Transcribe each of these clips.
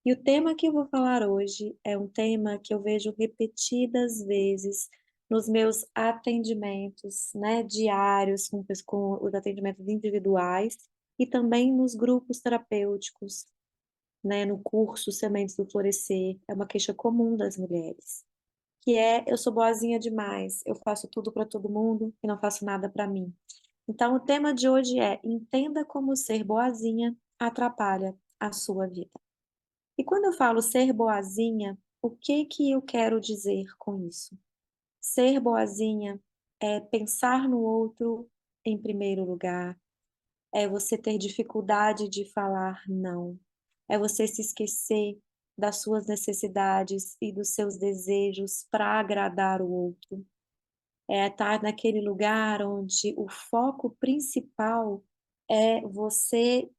E o tema que eu vou falar hoje é um tema que eu vejo repetidas vezes nos meus atendimentos, né, diários com os atendimentos individuais e também nos grupos terapêuticos, né, no curso Sementes do Florescer. É uma queixa comum das mulheres, que é: eu sou boazinha demais, eu faço tudo para todo mundo e não faço nada para mim. Então o tema de hoje é: entenda como ser boazinha atrapalha a sua vida. E quando eu falo ser boazinha, o que que eu quero dizer com isso? Ser boazinha é pensar no outro em primeiro lugar, é você ter dificuldade de falar não, é você se esquecer das suas necessidades e dos seus desejos para agradar o outro, é estar naquele lugar onde o foco principal é você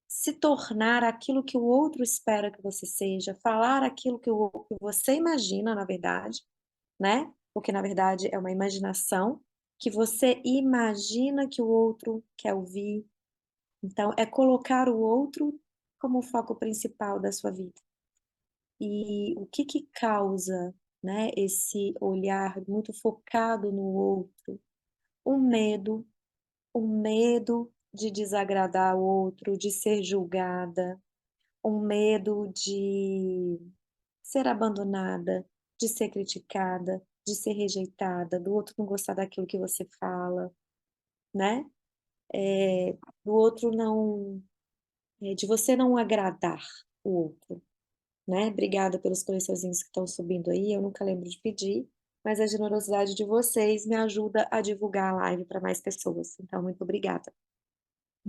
se tornar aquilo que o outro espera que você seja, falar aquilo que você imagina, na verdade, né, porque na verdade é uma imaginação, que você imagina que o outro quer ouvir. Então é colocar o outro como o foco principal da sua vida. E o que que causa, né, esse olhar muito focado no outro? O medo, o medo de desagradar o outro, de ser julgada, um medo de ser abandonada, de ser criticada, de ser rejeitada, do outro não gostar daquilo que você fala, né, do outro não de você não agradar o outro, né. Obrigada pelos coraçõezinhos que estão subindo aí, eu nunca lembro de pedir, mas a generosidade de vocês me ajuda a divulgar a live para mais pessoas, então muito obrigada.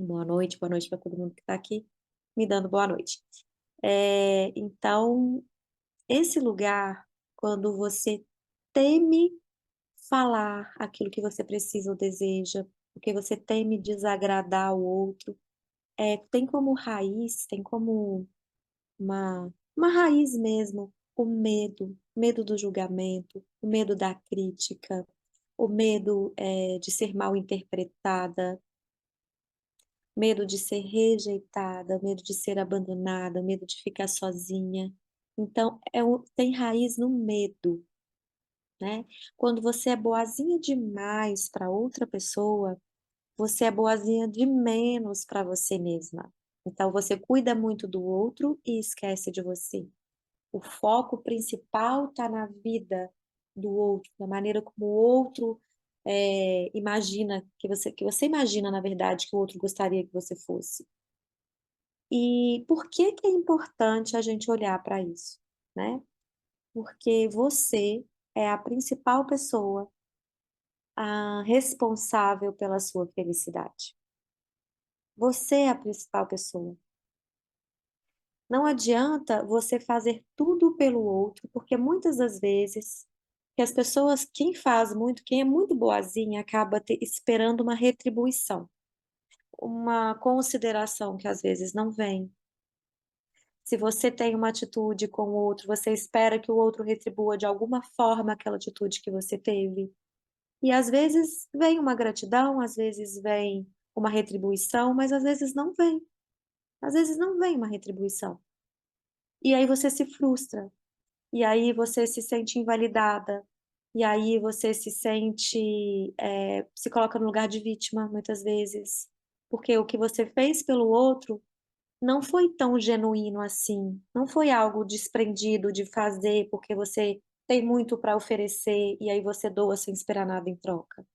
Boa noite para todo mundo que está aqui me dando boa noite. Então esse lugar, quando você teme falar aquilo que você precisa ou deseja, porque você teme desagradar o outro, tem como raiz, tem como uma raiz mesmo, o medo, medo do julgamento, o medo da crítica, o medo, de ser mal interpretada, medo de ser rejeitada, medo de ser abandonada, medo de ficar sozinha. Então tem raiz no medo. Né. Quando você é boazinha demais para outra pessoa, você é boazinha de menos para você mesma. Então você cuida muito do outro e esquece de você. O foco principal está na vida do outro, na maneira como o outro, imagina que você imagina, na verdade, que o outro gostaria que você fosse. E por que que é importante a gente olhar para isso, né? Porque você é a principal pessoa responsável pela sua felicidade. Você é a principal pessoa. Não adianta você fazer tudo pelo outro, porque muitas das vezes que as pessoas quem é muito boazinha acaba esperando uma retribuição, uma consideração que às vezes não vem. Se você tem uma atitude com o outro, você espera que o outro retribua de alguma forma aquela atitude que você teve. E às vezes vem uma gratidão, às vezes vem uma retribuição, mas às vezes não vem. Às vezes não vem uma retribuição. E aí você se frustra, e aí você se sente invalidada, e aí você se sente, se coloca no lugar de vítima muitas vezes, porque o que você fez pelo outro não foi tão genuíno assim, não foi algo desprendido de fazer porque você tem muito para oferecer e aí você doa sem esperar nada em troca.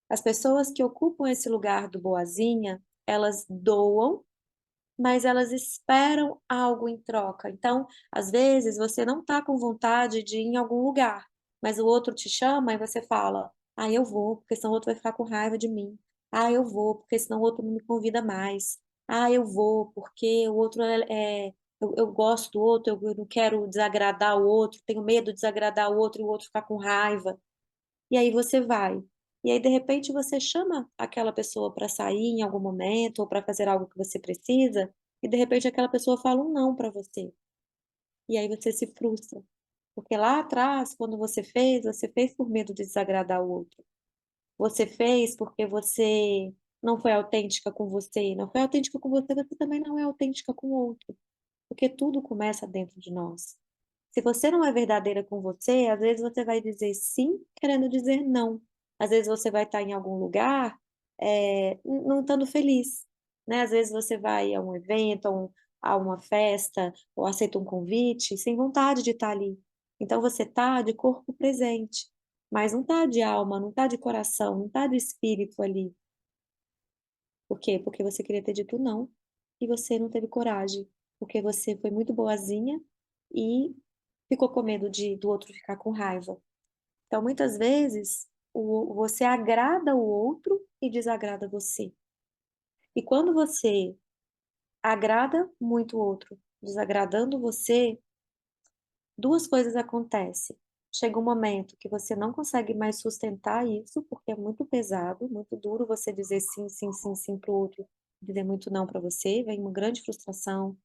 As pessoas que ocupam esse lugar do boazinha, elas doam, mas elas esperam algo em troca. Então, às vezes, você não está com vontade de ir em algum lugar, mas o outro te chama e você fala: "Ah, eu vou, porque senão o outro vai ficar com raiva de mim. Ah, eu vou, porque senão o outro não me convida mais. Ah, eu vou, porque o outro eu gosto do outro, eu não quero desagradar o outro, tenho medo de desagradar o outro e o outro ficar com raiva". E aí você vai. E aí, de repente, você chama aquela pessoa para sair em algum momento ou para fazer algo que você precisa, e de repente aquela pessoa fala um não para você. E aí você se frustra, porque lá atrás, quando você fez por medo de desagradar o outro. Você fez porque você não foi autêntica com você, não foi autêntica com você, você também não é autêntica com o outro. porque tudo começa dentro de nós. Se você não é verdadeira com você, às vezes você vai dizer sim, querendo dizer não. Às vezes você vai estar em algum lugar, não estando feliz, né? Às vezes você vai a um evento, a uma festa, ou aceita um convite, sem vontade de estar ali. Então você está de corpo presente, mas não está de alma, não está de coração, não está de espírito ali. Por quê? Porque você queria ter dito não e você não teve coragem, porque você foi muito boazinha e ficou com medo do outro ficar com raiva. Então, muitas vezes, você agrada o outro e desagrada você. E quando você agrada muito o outro, desagradando você, duas coisas acontecem. Chega um momento que você não consegue mais sustentar isso, porque é muito pesado, muito duro você dizer sim, sim, sim, sim para o outro, dizer muito não para você, vem uma grande frustração,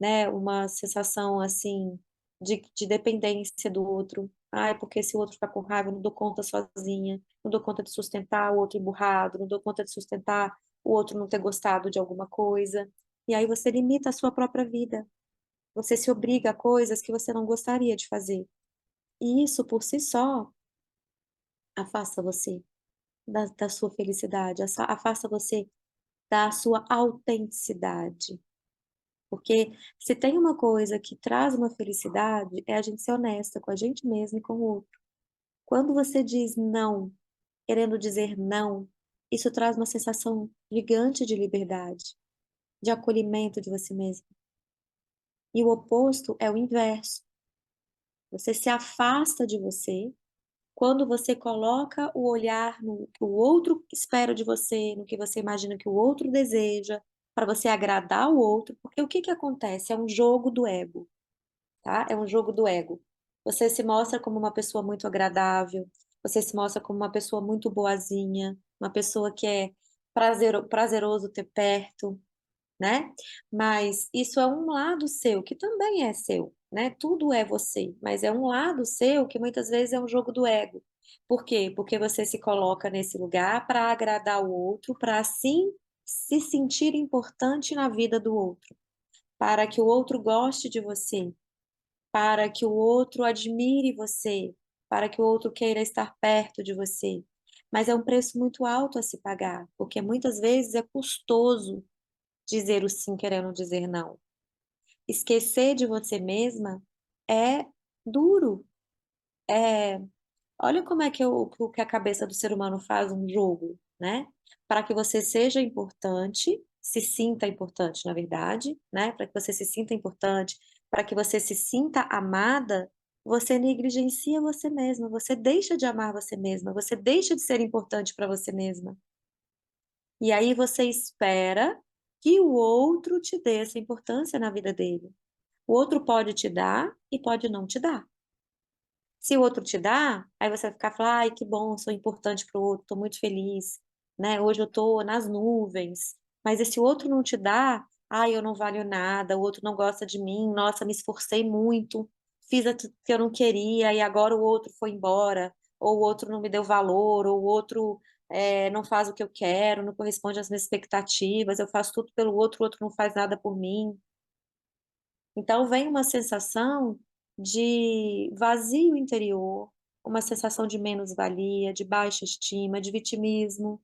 né? Uma sensação assim de dependência do outro. Ai, porque se o outro ficar com raiva, eu não dou conta sozinha, não dou conta de sustentar o outro emburrado, não dou conta de sustentar o outro não ter gostado de alguma coisa. E aí você limita a sua própria vida. Você se obriga a coisas que você não gostaria de fazer. E isso por si só afasta você da sua felicidade, afasta você da sua autenticidade. Porque se tem uma coisa que traz uma felicidade, é a gente ser honesta com a gente mesmo e com o outro. Quando você diz não, querendo dizer não, isso traz uma sensação gigante de liberdade, de acolhimento de você mesmo. E o oposto é o inverso. Você se afasta de você quando você coloca o olhar no que o outro espera de você, no que você imagina que o outro deseja, para você agradar o outro, porque o que que acontece? É um jogo do ego, tá? É um jogo do ego. Você se mostra como uma pessoa muito agradável, você se mostra como uma pessoa muito boazinha, uma pessoa que é prazeroso ter perto, né? Mas isso é um lado seu, que também é seu, né? Tudo é você, mas é um lado seu que muitas vezes é um jogo do ego. Por quê? Porque você se coloca nesse lugar para agradar o outro, para assim se sentir importante na vida do outro, para que o outro goste de você, para que o outro admire você, para que o outro queira estar perto de você. Mas é um preço muito alto a se pagar, porque muitas vezes é custoso dizer o sim querendo dizer não. Esquecer de você mesma é duro. É, olha como é que, o que a cabeça do ser humano faz um jogo, né? Para que você seja importante, se sinta importante, na verdade, né? Para que você se sinta importante, para que você se sinta amada, você negligencia você mesma, você deixa de amar você mesma, você deixa de ser importante para você mesma. E aí você espera que o outro te dê essa importância na vida dele. O outro pode te dar e pode não te dar. Se o outro te dá, aí você vai ficar falando, ai, que bom, sou importante para o outro, estou muito feliz, né? Hoje eu estou nas nuvens. Mas e se o outro não te dá, ai, eu não valho nada, o outro não gosta de mim, nossa, me esforcei muito, fiz o que eu não queria e agora o outro foi embora, ou o outro não me deu valor, ou o outro não faz o que eu quero, não corresponde às minhas expectativas, eu faço tudo pelo outro, o outro não faz nada por mim. Então vem uma sensação de vazio interior, uma sensação de menos-valia, de baixa estima, de vitimismo.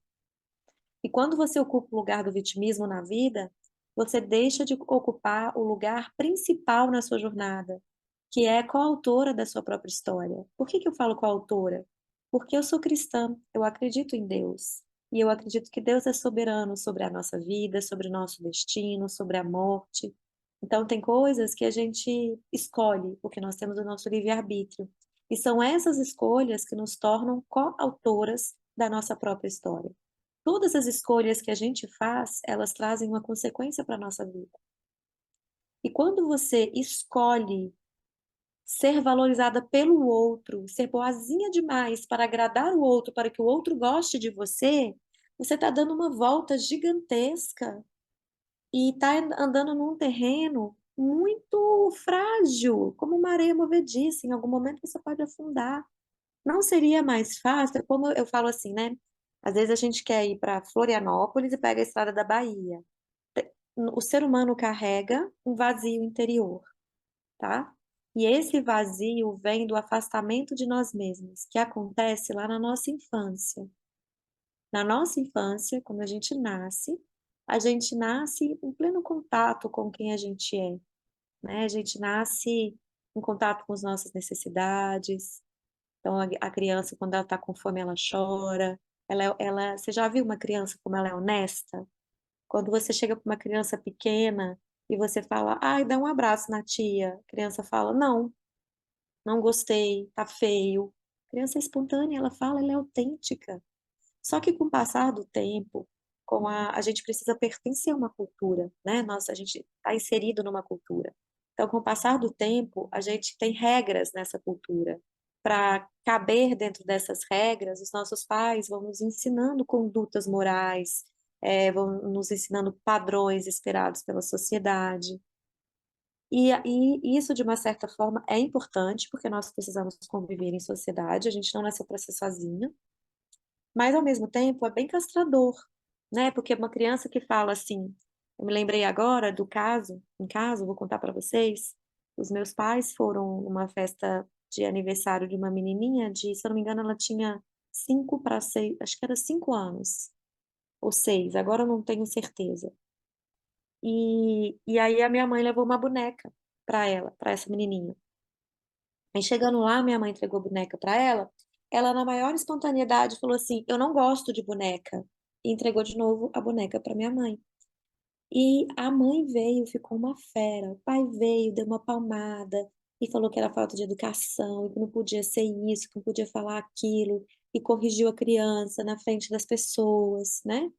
E quando você ocupa o lugar do vitimismo na vida, você deixa de ocupar o lugar principal na sua jornada, que é coautora da sua própria história. Por que que eu falo coautora? Porque eu sou cristã, eu acredito em Deus. E eu acredito que Deus é soberano sobre a nossa vida, sobre o nosso destino, sobre a morte. Então, tem coisas que a gente escolhe, porque nós temos o nosso livre-arbítrio. E são essas escolhas que nos tornam coautoras da nossa própria história. Todas as escolhas que a gente faz, elas trazem uma consequência para a nossa vida. E quando você escolhe ser valorizada pelo outro, ser boazinha demais para agradar o outro, para que o outro goste de você, você está dando uma volta gigantesca e está andando num terreno muito frágil, como uma areia movediça. Em algum momento você pode afundar. Não seria mais fácil, é como eu falo assim, né? Às vezes a gente quer ir para Florianópolis e pega a estrada da Bahia. o ser humano carrega um vazio interior, tá? E esse vazio vem do afastamento de nós mesmos, que acontece lá na nossa infância. Na nossa infância, quando a gente nasce em pleno contato com quem a gente é, né? A gente nasce em contato com as nossas necessidades. Então, a criança, quando ela está com fome, ela chora. Você já viu uma criança como ela é honesta? Quando você chega para uma criança pequena e você fala, ai, dá um abraço na tia. A criança fala, não, não gostei, tá feio. A criança é espontânea, ela fala, ela é autêntica. Só que com o passar do tempo, a gente precisa pertencer a uma cultura, né? Nossa, a gente está inserido numa cultura. Então, com o passar do tempo, a gente tem regras nessa cultura. Para caber dentro dessas regras, os nossos pais vão nos ensinando condutas morais, vão nos ensinando padrões esperados pela sociedade. E isso, de uma certa forma, é importante, porque nós precisamos conviver em sociedade, a gente não nasceu para ser sozinho, mas ao mesmo tempo é bem castrador, né? Porque uma criança que fala assim, eu me lembrei agora do caso, em caso, vou contar para vocês. Os meus pais foram numa festa de aniversário de uma menininha se eu não me engano, ela tinha 5 para 6, acho que era 5 anos, ou 6, agora eu não tenho certeza. E aí a minha mãe levou uma boneca para ela, para essa menininha. Aí chegando lá, minha mãe entregou a boneca para ela. Ela, na maior espontaneidade, falou assim: Eu não gosto de boneca. E entregou de novo a boneca para minha mãe. E a mãe veio, ficou uma fera. O pai veio, deu uma palmada e falou que era falta de educação e que não podia ser isso, que não podia falar aquilo. E corrigiu a criança na frente das pessoas, né?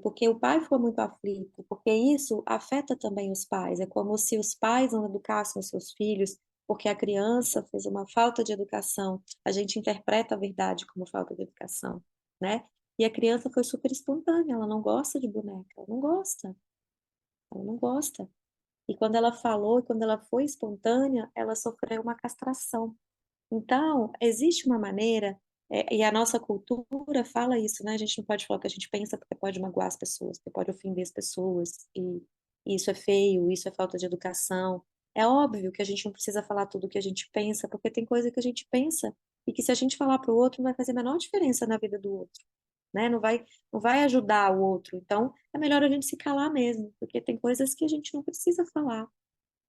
Porque o pai ficou muito aflito, porque isso afeta também os pais. É como se os pais não educassem os seus filhos, porque a criança fez uma falta de educação. A gente interpreta a verdade como falta de educação, né? E a criança foi super espontânea, ela não gosta de boneca, ela não gosta. E quando ela falou, quando ela foi espontânea, ela sofreu uma castração. Então, existe uma maneira, e a nossa cultura fala isso, né? A gente não pode falar o que a gente pensa, porque pode magoar as pessoas, porque pode ofender as pessoas, e isso é feio, isso é falta de educação. É óbvio que a gente não precisa falar tudo o que a gente pensa, porque tem coisa que a gente pensa, e que se a gente falar para o outro, não vai fazer a menor diferença na vida do outro, né? Não vai ajudar o outro. Então, é melhor a gente se calar mesmo, porque tem coisas que a gente não precisa falar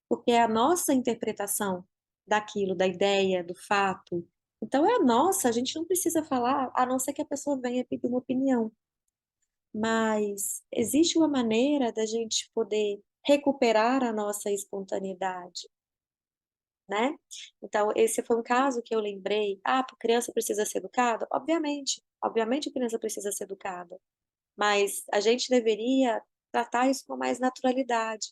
porque é a nossa interpretação daquilo, da ideia, do fato. Então é a nossa, a gente não precisa falar, a não ser que a pessoa venha pedir uma opinião. Mas existe uma maneira da gente poder recuperar a nossa espontaneidade, né? Então, esse foi um caso que eu lembrei. Ah, a criança precisa ser educada? Obviamente a criança precisa ser educada, mas a gente deveria tratar isso com mais naturalidade,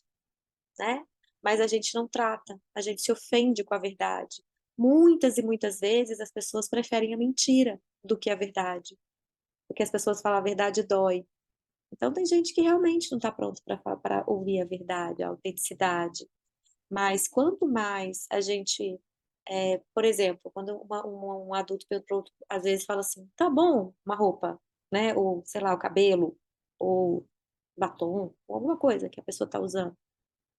né? Mas a gente não trata, a gente se ofende com a verdade. Muitas e muitas vezes as pessoas preferem a mentira do que a verdade, porque as pessoas falam a verdade dói. Então tem gente que realmente não está pronto para ouvir a verdade, a autenticidade. Mas quanto mais a gente, por exemplo, quando um adulto pelo outro, às vezes fala assim, tá bom, uma roupa, né? Ou sei lá, o cabelo, ou batom, ou alguma coisa que a pessoa está usando.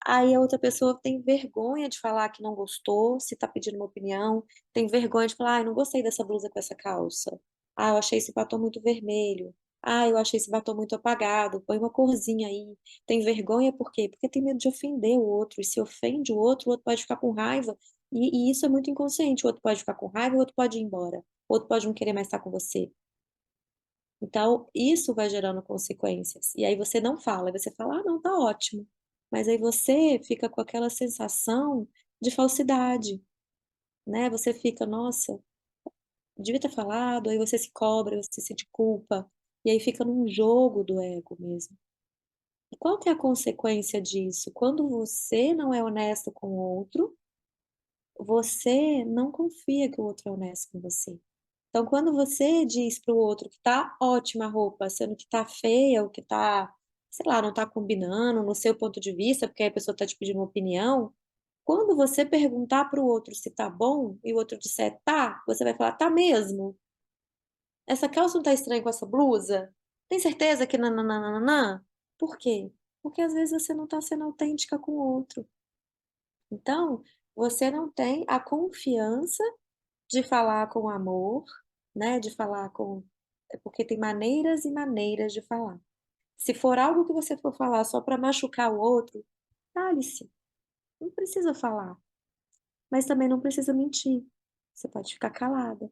Aí a outra pessoa tem vergonha de falar que não gostou, se tá pedindo uma opinião, tem vergonha de falar, ai, não gostei dessa blusa com essa calça. Ah, eu achei esse batom muito vermelho. Ah, eu achei esse batom muito apagado. Põe uma corzinha aí. Tem vergonha por quê? Porque tem medo de ofender o outro. E se ofende o outro pode ficar com raiva. E isso é muito inconsciente. O outro pode ficar com raiva, o outro pode ir embora. O outro pode não querer mais estar com você. Então, isso vai gerando consequências. E aí você não fala, aí você fala, ah, não, tá ótimo. Mas aí você fica com aquela sensação de falsidade, né? Você fica, nossa, devia ter falado, aí você se cobra, você sente culpa. E aí fica num jogo do ego mesmo. E qual que é a consequência disso? Quando você não é honesto com o outro, você não confia que o outro é honesto com você. Então, quando você diz para o outro que tá ótima a roupa, sendo que tá feia, ou que tá, sei lá, não tá combinando no seu ponto de vista, porque a pessoa tá te pedindo uma opinião, quando você perguntar para o outro se tá bom e o outro disser tá, você vai falar, tá mesmo? Essa calça não tá estranha com essa blusa? Tem certeza que nananana? Por quê? Porque às vezes você não está sendo autêntica com o outro. Então, você não tem a confiança de falar com amor, né? De falar com. É porque tem maneiras e maneiras de falar. Se for algo que você for falar só para machucar o outro, cale-se, não precisa falar. Mas também não precisa mentir. Você pode ficar calada.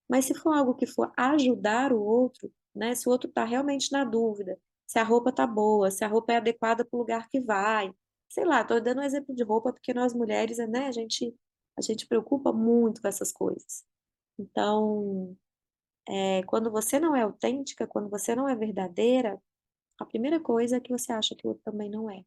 Mas se for algo que for ajudar o outro, né? Se o outro está realmente na dúvida, se a roupa tá boa, se a roupa é adequada para o lugar que vai, sei lá, tô dando um exemplo de roupa porque nós mulheres, né, a gente preocupa muito com essas coisas. Então, quando você não é autêntica, quando você não é verdadeira, a primeira coisa é que você acha que o outro também não é.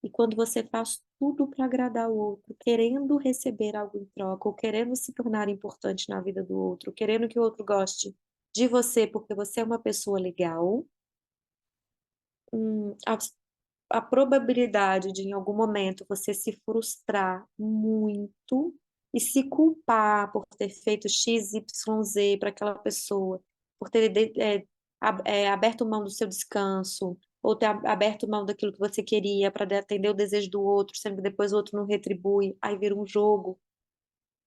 E quando você faz tudo para agradar o outro, querendo receber algo em troca, ou querendo se tornar importante na vida do outro, querendo que o outro goste de você porque você é uma pessoa legal, a probabilidade de em algum momento você se frustrar muito e se culpar por ter feito X, Y, Z para aquela pessoa, por ter aberto mão do seu descanso, ou ter aberto mão daquilo que você queria para atender o desejo do outro, sendo que depois o outro não retribui, aí vira um jogo,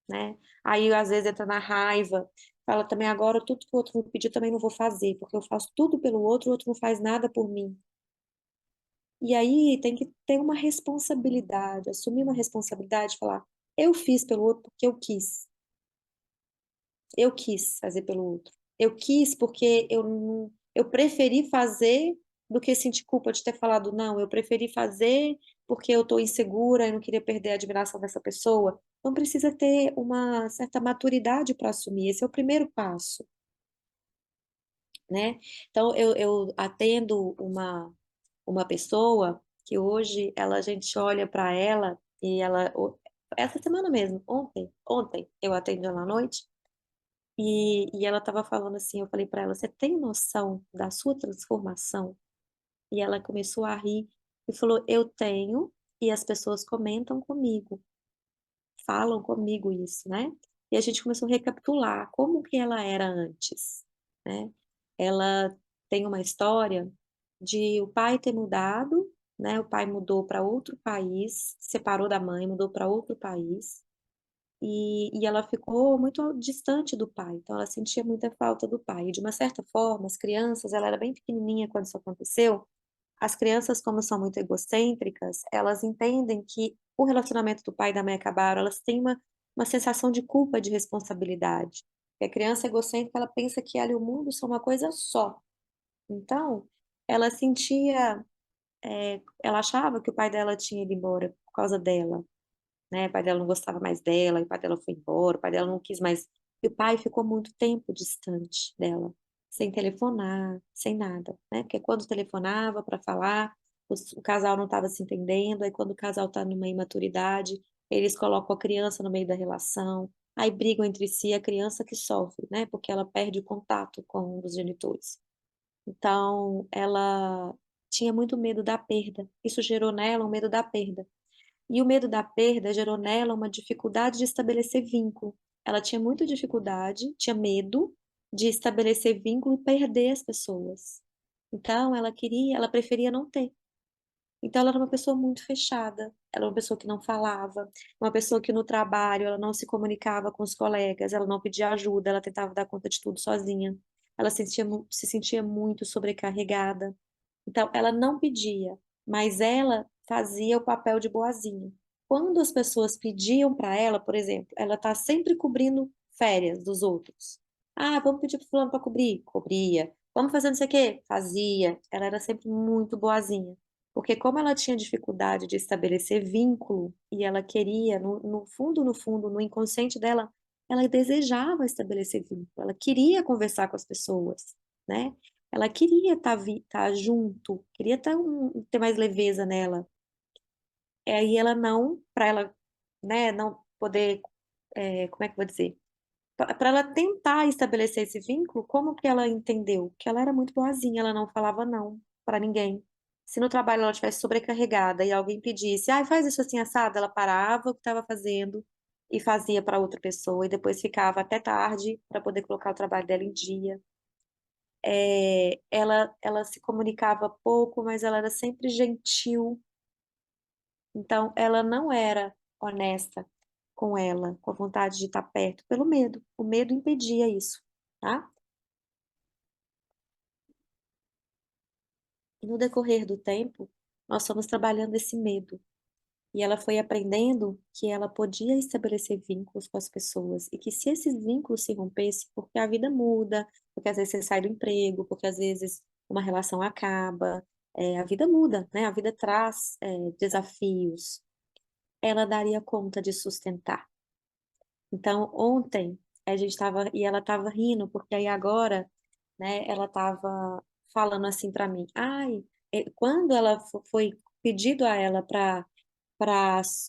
né? Aí às vezes entra na raiva, fala também agora tudo que o outro me pediu também não vou fazer, porque eu faço tudo pelo outro, o outro não faz nada por mim. E aí tem que ter uma responsabilidade, assumir uma responsabilidade, falar, eu fiz pelo outro porque eu quis fazer pelo outro. Eu quis porque eu não, eu preferi fazer do que sentir culpa de ter falado não. Eu preferi fazer porque eu estou insegura e não queria perder a admiração dessa pessoa. Então precisa ter uma certa maturidade para assumir. Esse é o primeiro passo, né? Então eu atendo uma pessoa que hoje a gente olha para ela e essa semana mesmo, ontem eu atendi ela à noite e ela estava falando assim, eu falei para ela, você tem noção da sua transformação? E ela começou a rir e falou, eu tenho, e as pessoas comentam comigo, falam comigo isso, né? E a gente começou a recapitular como que ela era antes, né? Ela tem uma história de o pai ter mudado, né? O pai mudou para outro país, separou da mãe, mudou para outro país, e ela ficou muito distante do pai, então ela sentia muita falta do pai. E de uma certa forma, as crianças, ela era bem pequenininha quando isso aconteceu, as crianças, como são muito egocêntricas, elas entendem que o relacionamento do pai e da mãe acabaram, elas têm uma sensação de culpa, de responsabilidade. E a criança egocêntrica, ela pensa que ela e o mundo são uma coisa só. Então, ela sentia, ela achava que o pai dela tinha ido embora por causa dela, né? O pai dela não gostava mais dela, e o pai dela foi embora, o pai dela não quis mais. E o pai ficou muito tempo distante dela, sem telefonar, sem nada, né? Porque quando telefonava para falar, o casal não estava se entendendo, aí quando o casal está numa imaturidade, eles colocam a criança no meio da relação, aí brigam entre si, a criança que sofre, né? Porque ela perde o contato com um dos genitores. Então, ela tinha muito medo da perda. Isso gerou nela um medo da perda. E o medo da perda gerou nela uma dificuldade de estabelecer vínculo. Ela tinha muita dificuldade, tinha medo de estabelecer vínculo e perder as pessoas. Então, ela preferia não ter. Então, ela era uma pessoa muito fechada. Ela era uma pessoa que não falava, uma pessoa que no trabalho ela não se comunicava com os colegas, ela não pedia ajuda, ela tentava dar conta de tudo sozinha. Ela se sentia muito sobrecarregada. Então, ela não pedia, mas ela fazia o papel de boazinha. Quando as pessoas pediam para ela, por exemplo, ela está sempre cobrindo férias dos outros. Ah, vamos pedir para fulano para cobrir? Cobria. Vamos fazer não sei o quê? Fazia. Ela era sempre muito boazinha. Porque como ela tinha dificuldade de estabelecer vínculo e ela queria, no fundo, no fundo, no inconsciente dela, ela desejava estabelecer vínculo, ela queria conversar com as pessoas, né? Ela queria estar junto, queria ter mais leveza nela. Aí ela não, para ela, né, não poder, como é que eu vou dizer? Para ela tentar estabelecer esse vínculo, como que ela entendeu? Que ela era muito boazinha, ela não falava não para ninguém. Se no trabalho ela estivesse sobrecarregada e alguém pedisse, ah, faz isso assim assado, ela parava o que estava fazendo e fazia para outra pessoa e depois ficava até tarde para poder colocar o trabalho dela em dia. ela se comunicava pouco, mas ela era sempre gentil. Então, ela não era honesta com ela, com a vontade de estar perto, pelo medo. O medo impedia isso, tá? E no decorrer do tempo, nós fomos trabalhando esse medo. E ela foi aprendendo que ela podia estabelecer vínculos com as pessoas e que se esses vínculos se rompessem, porque a vida muda, porque às vezes você sai do emprego, porque às vezes uma relação acaba, a vida muda, né? A vida traz, desafios. Ela daria conta de sustentar. Então, ontem a gente estava e ela estava rindo, porque aí agora, né, ela estava falando assim para mim: "Ai", quando ela foi pedido a ela para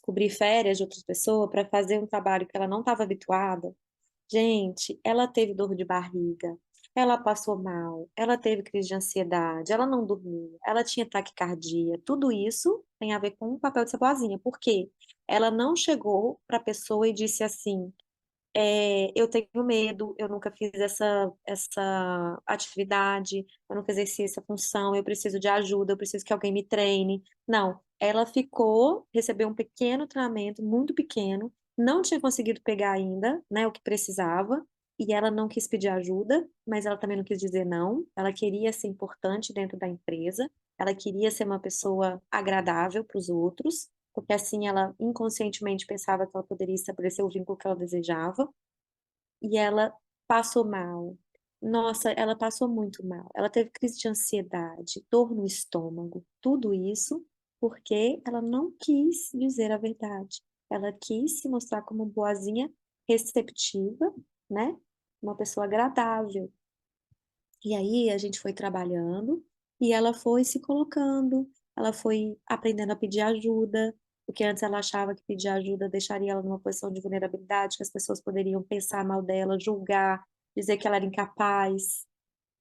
cobrir férias de outras pessoas, para fazer um trabalho que ela não estava habituada, gente, ela teve dor de barriga, ela passou mal, ela teve crise de ansiedade, ela não dormia, ela tinha taquicardia, tudo isso tem a ver com o papel de ser boazinha, por quê? Ela não chegou para a pessoa e disse assim: eu tenho medo, eu nunca fiz essa atividade, eu nunca exerci essa função, eu preciso de ajuda, eu preciso que alguém me treine. Não, ela ficou, recebeu um pequeno treinamento, muito pequeno, não tinha conseguido pegar ainda, né, o que precisava, e ela não quis pedir ajuda, mas ela também não quis dizer não, ela queria ser importante dentro da empresa, ela queria ser uma pessoa agradável para os outros, porque assim ela inconscientemente pensava que ela poderia estabelecer o vínculo que ela desejava, e ela passou mal. Nossa, ela passou muito mal. Ela teve crise de ansiedade, dor no estômago, tudo isso porque ela não quis dizer a verdade. Ela quis se mostrar como boazinha, receptiva, né? Uma pessoa agradável. E aí a gente foi trabalhando e ela foi se colocando, ela foi aprendendo a pedir ajuda, porque antes ela achava que pedir ajuda deixaria ela numa posição de vulnerabilidade, que as pessoas poderiam pensar mal dela, julgar, dizer que ela era incapaz.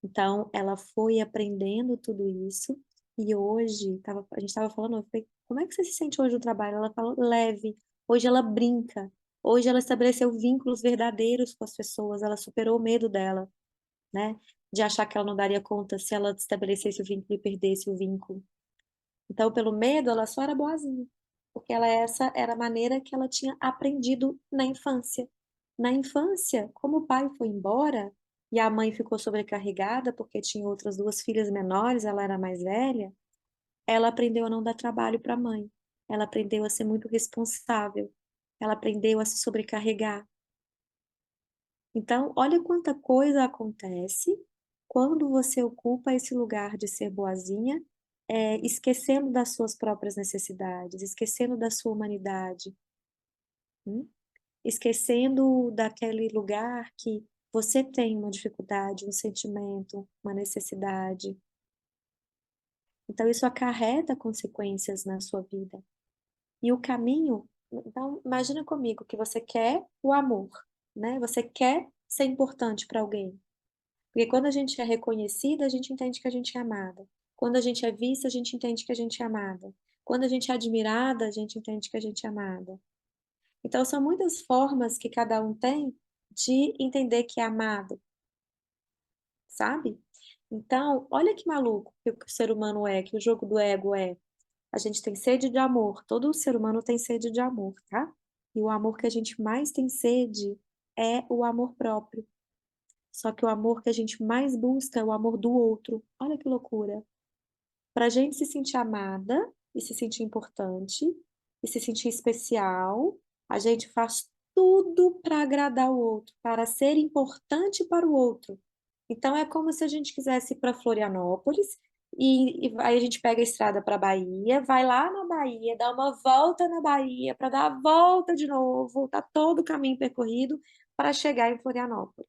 Então ela foi aprendendo tudo isso e hoje a gente estava falando, eu falei, como é que você se sente hoje no trabalho? Ela falou, leve. Hoje ela brinca. Hoje ela estabeleceu vínculos verdadeiros com as pessoas, ela superou o medo dela, né, de achar que ela não daria conta se ela estabelecesse o vínculo e perdesse o vínculo. Então, pelo medo, ela só era boazinha, porque essa era a maneira que ela tinha aprendido na infância. Na infância, como o pai foi embora e a mãe ficou sobrecarregada porque tinha outras duas filhas menores, ela era mais velha, ela aprendeu a não dar trabalho para a mãe. Ela aprendeu a ser muito responsável. Ela aprendeu a se sobrecarregar. Então, olha quanta coisa acontece quando você ocupa esse lugar de ser boazinha, esquecendo das suas próprias necessidades, esquecendo da sua humanidade, hum? Esquecendo daquele lugar que você tem uma dificuldade, um sentimento, uma necessidade. Então, isso acarreta consequências na sua vida. E o caminho, então, imagina comigo que você quer o amor, né? Você quer ser importante para alguém. Porque quando a gente é reconhecida, a gente entende que a gente é amada. Quando a gente é vista, a gente entende que a gente é amada. Quando a gente é admirada, a gente entende que a gente é amada. Então, são muitas formas que cada um tem de entender que é amado, sabe? Então, olha que maluco que o ser humano é, que o jogo do ego é. A gente tem sede de amor, todo ser humano tem sede de amor, tá? E o amor que a gente mais tem sede é o amor próprio. Só que o amor que a gente mais busca é o amor do outro. Olha que loucura. Para a gente se sentir amada e se sentir importante e se sentir especial, a gente faz tudo para agradar o outro, para ser importante para o outro. Então é como se a gente quisesse ir para Florianópolis e aí a gente pega a estrada para Bahia, vai lá na Bahia, dá uma volta na Bahia para dar a volta de novo, tá todo o caminho percorrido para chegar em Florianópolis.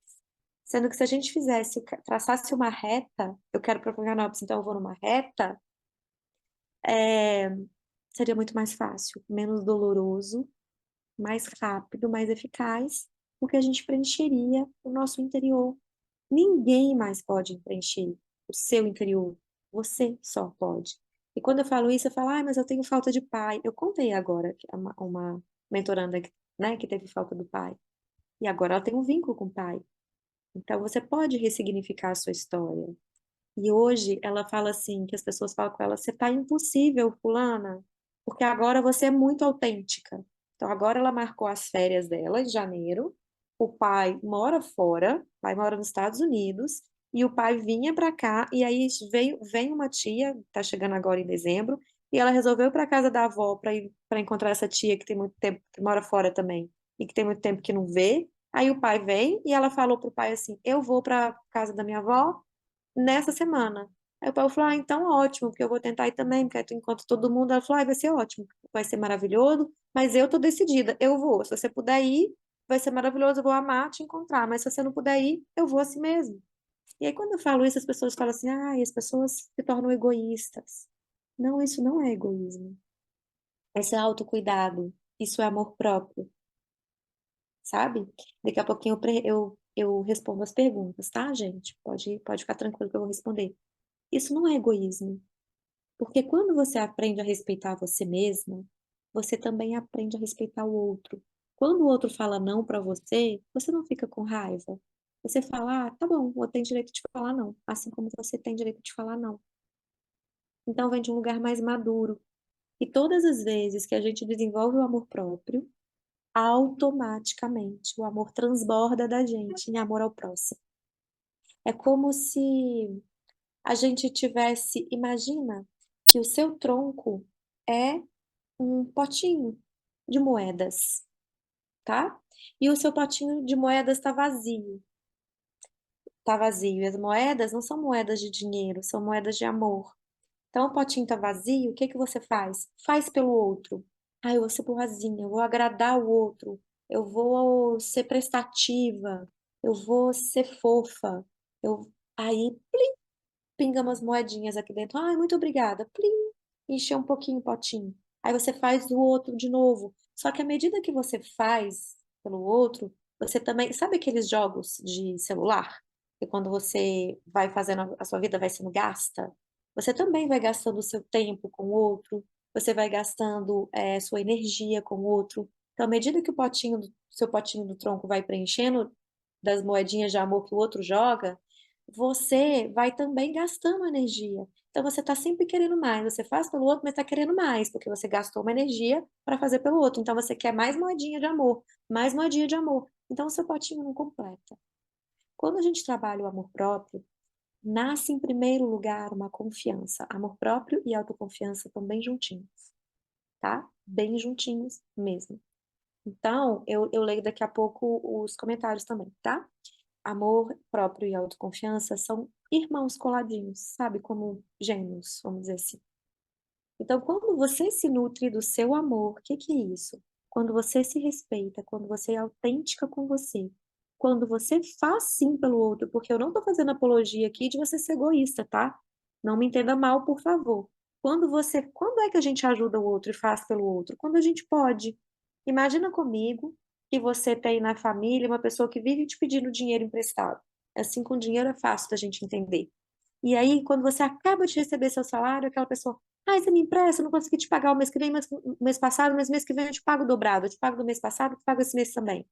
Sendo que se a gente fizesse, traçasse uma reta, eu quero para Florianópolis, então eu vou numa reta, é, seria muito mais fácil, menos doloroso, mais rápido, mais eficaz, porque a gente preencheria o nosso interior. Ninguém mais pode preencher o seu interior, você só pode. E quando eu falo isso, eu falo, mas eu tenho falta de pai. Eu contei agora que uma mentoranda, né, que teve falta do pai. E agora ela tem um vínculo com o pai. Então, você pode ressignificar a sua história. E hoje ela fala assim, que as pessoas falam com ela, você tá impossível, fulana, porque agora você é muito autêntica. Então agora ela marcou as férias dela em janeiro. O pai mora fora, o pai mora nos Estados Unidos, e o pai vinha para cá, e aí vem uma tia, tá chegando agora em dezembro, e ela resolveu ir para casa da avó para encontrar essa tia que tem muito tempo, que mora fora também, e que tem muito tempo que não vê. Aí o pai vem e ela falou pro pai assim: "Eu vou para casa da minha avó nessa semana." Aí o Paulo falou, ah, então ótimo, porque eu vou tentar ir também, porque aí tu encontra todo mundo. Ela falou, ah, vai ser ótimo, vai ser maravilhoso, mas eu tô decidida, eu vou. Se você puder ir, vai ser maravilhoso, eu vou amar te encontrar, mas se você não puder ir, eu vou assim mesmo. E aí quando eu falo isso, as pessoas falam assim, ah, as pessoas se tornam egoístas. Não, isso não é egoísmo. Isso é autocuidado, isso é amor próprio, sabe? Daqui a pouquinho eu respondo as perguntas, tá, gente? Pode ficar tranquilo que eu vou responder. Isso não é egoísmo. Porque quando você aprende a respeitar você mesma, você também aprende a respeitar o outro. Quando o outro fala não pra você, você não fica com raiva. Você fala, ah, tá bom, eu tenho direito de falar não, assim como você tem direito de falar não. Então vem de um lugar mais maduro. E todas as vezes que a gente desenvolve o amor próprio, automaticamente o amor transborda da gente em amor ao próximo. É como se a gente tivesse, imagina que o seu tronco é um potinho de moedas, tá? E o seu potinho de moedas está vazio. Tá vazio. E as moedas não são moedas de dinheiro, são moedas de amor. Então o potinho tá vazio, o que que você faz? Faz pelo outro. Ah, eu vou ser boazinha, eu vou agradar o outro, eu vou ser prestativa, eu vou ser fofa. Aí pinga umas moedinhas aqui dentro. Ai, muito obrigada. Plim, encheu um pouquinho o potinho. Aí você faz o outro de novo. Só que à medida que você faz pelo outro, você também. Sabe aqueles jogos de celular? Que quando você vai fazendo, a sua vida vai sendo gasta? Você também vai gastando o seu tempo com o outro, você vai gastando sua energia com o outro. Então, à medida que seu potinho do tronco vai preenchendo das moedinhas de amor que o outro joga, você vai também gastando energia. Então você está sempre querendo mais. Você faz pelo outro, mas está querendo mais, porque você gastou uma energia para fazer pelo outro. Então você quer mais moedinha de amor, mais moedinha de amor. Então o seu potinho não completa. Quando a gente trabalha o amor próprio, nasce em primeiro lugar uma confiança. Amor próprio e autoconfiança estão bem juntinhos, tá? Bem juntinhos mesmo. Então, eu leio daqui a pouco os comentários também, tá? Amor próprio e autoconfiança são irmãos coladinhos, sabe? Como gêmeos, vamos dizer assim. Então, quando você se nutre do seu amor, o que que é isso? Quando você se respeita, quando você é autêntica com você, quando você faz sim pelo outro, porque eu não tô fazendo apologia aqui de você ser egoísta, tá? Não me entenda mal, por favor. Quando é que a gente ajuda o outro e faz pelo outro? Quando a gente pode. Imagina comigo que você tem na família uma pessoa que vive te pedindo dinheiro emprestado. Assim, com dinheiro é fácil da gente entender. E aí, quando você acaba de receber seu salário, aquela pessoa, ah, você me empresta, eu não consegui te pagar o mês que vem, mas o mês passado, mas mês que vem eu te pago dobrado, eu te pago do mês passado, eu te pago esse mês também.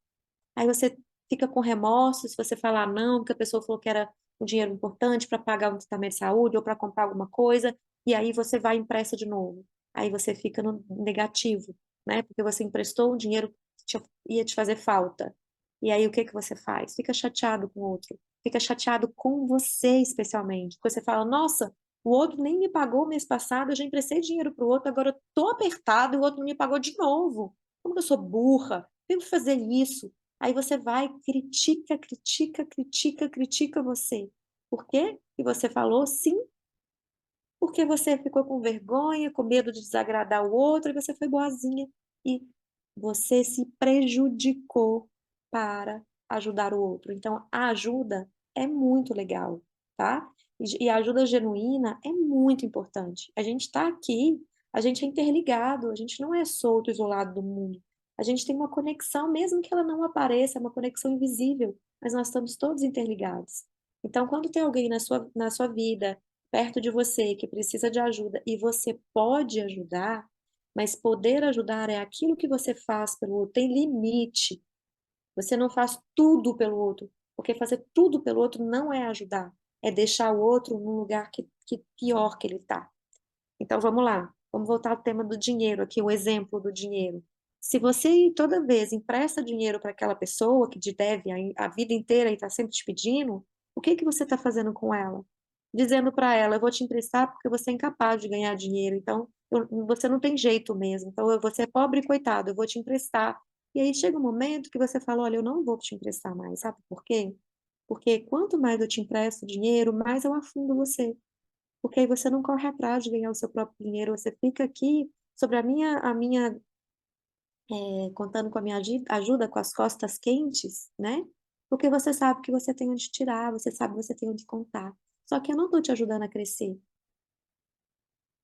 Aí você fica com remorso se você falar não, porque a pessoa falou que era um dinheiro importante para pagar um tratamento de saúde ou para comprar alguma coisa, e aí você vai e empresta de novo. Aí você fica no negativo, né? Porque você emprestou um dinheiro que ia te fazer falta. E aí o que que você faz? Fica chateado com o outro. Fica chateado com você especialmente. Porque você fala, nossa, o outro nem me pagou mês passado, eu já emprestei dinheiro para o outro, agora eu tô apertado e o outro não me pagou de novo. Como que eu sou burra? Tenho que fazer isso. Aí você vai, critica, critica, critica, critica você. Por quê? E você falou sim, porque você ficou com vergonha, com medo de desagradar o outro, e você foi boazinha. E você se prejudicou para ajudar o outro. Então, a ajuda é muito legal, tá? E a ajuda genuína é muito importante. A gente está aqui, a gente é interligado, a gente não é solto, isolado do mundo. A gente tem uma conexão, mesmo que ela não apareça, é uma conexão invisível, mas nós estamos todos interligados. Então, quando tem alguém na sua vida, perto de você, que precisa de ajuda, e você pode ajudar, mas poder ajudar é aquilo que você faz pelo outro, tem limite. Você não faz tudo pelo outro. Porque fazer tudo pelo outro não é ajudar, é deixar o outro num lugar que pior que ele está. Então vamos lá, vamos voltar ao tema do dinheiro aqui, o exemplo do dinheiro. Se você toda vez empresta dinheiro para aquela pessoa que te deve a vida inteira e está sempre te pedindo, o que que você está fazendo com ela? Dizendo para ela, eu vou te emprestar porque você é incapaz de ganhar dinheiro, então você não tem jeito mesmo, então você é pobre e coitado, eu vou te emprestar. E aí chega um momento que você fala, olha, eu não vou te emprestar mais, sabe por quê? Porque quanto mais eu te empresto dinheiro, mais eu afundo você, porque aí você não corre atrás de ganhar o seu próprio dinheiro, você fica aqui sobre contando com a minha ajuda, com as costas quentes, né? Porque você sabe que você tem onde tirar, você sabe que você tem onde contar. Só que eu não estou te ajudando a crescer.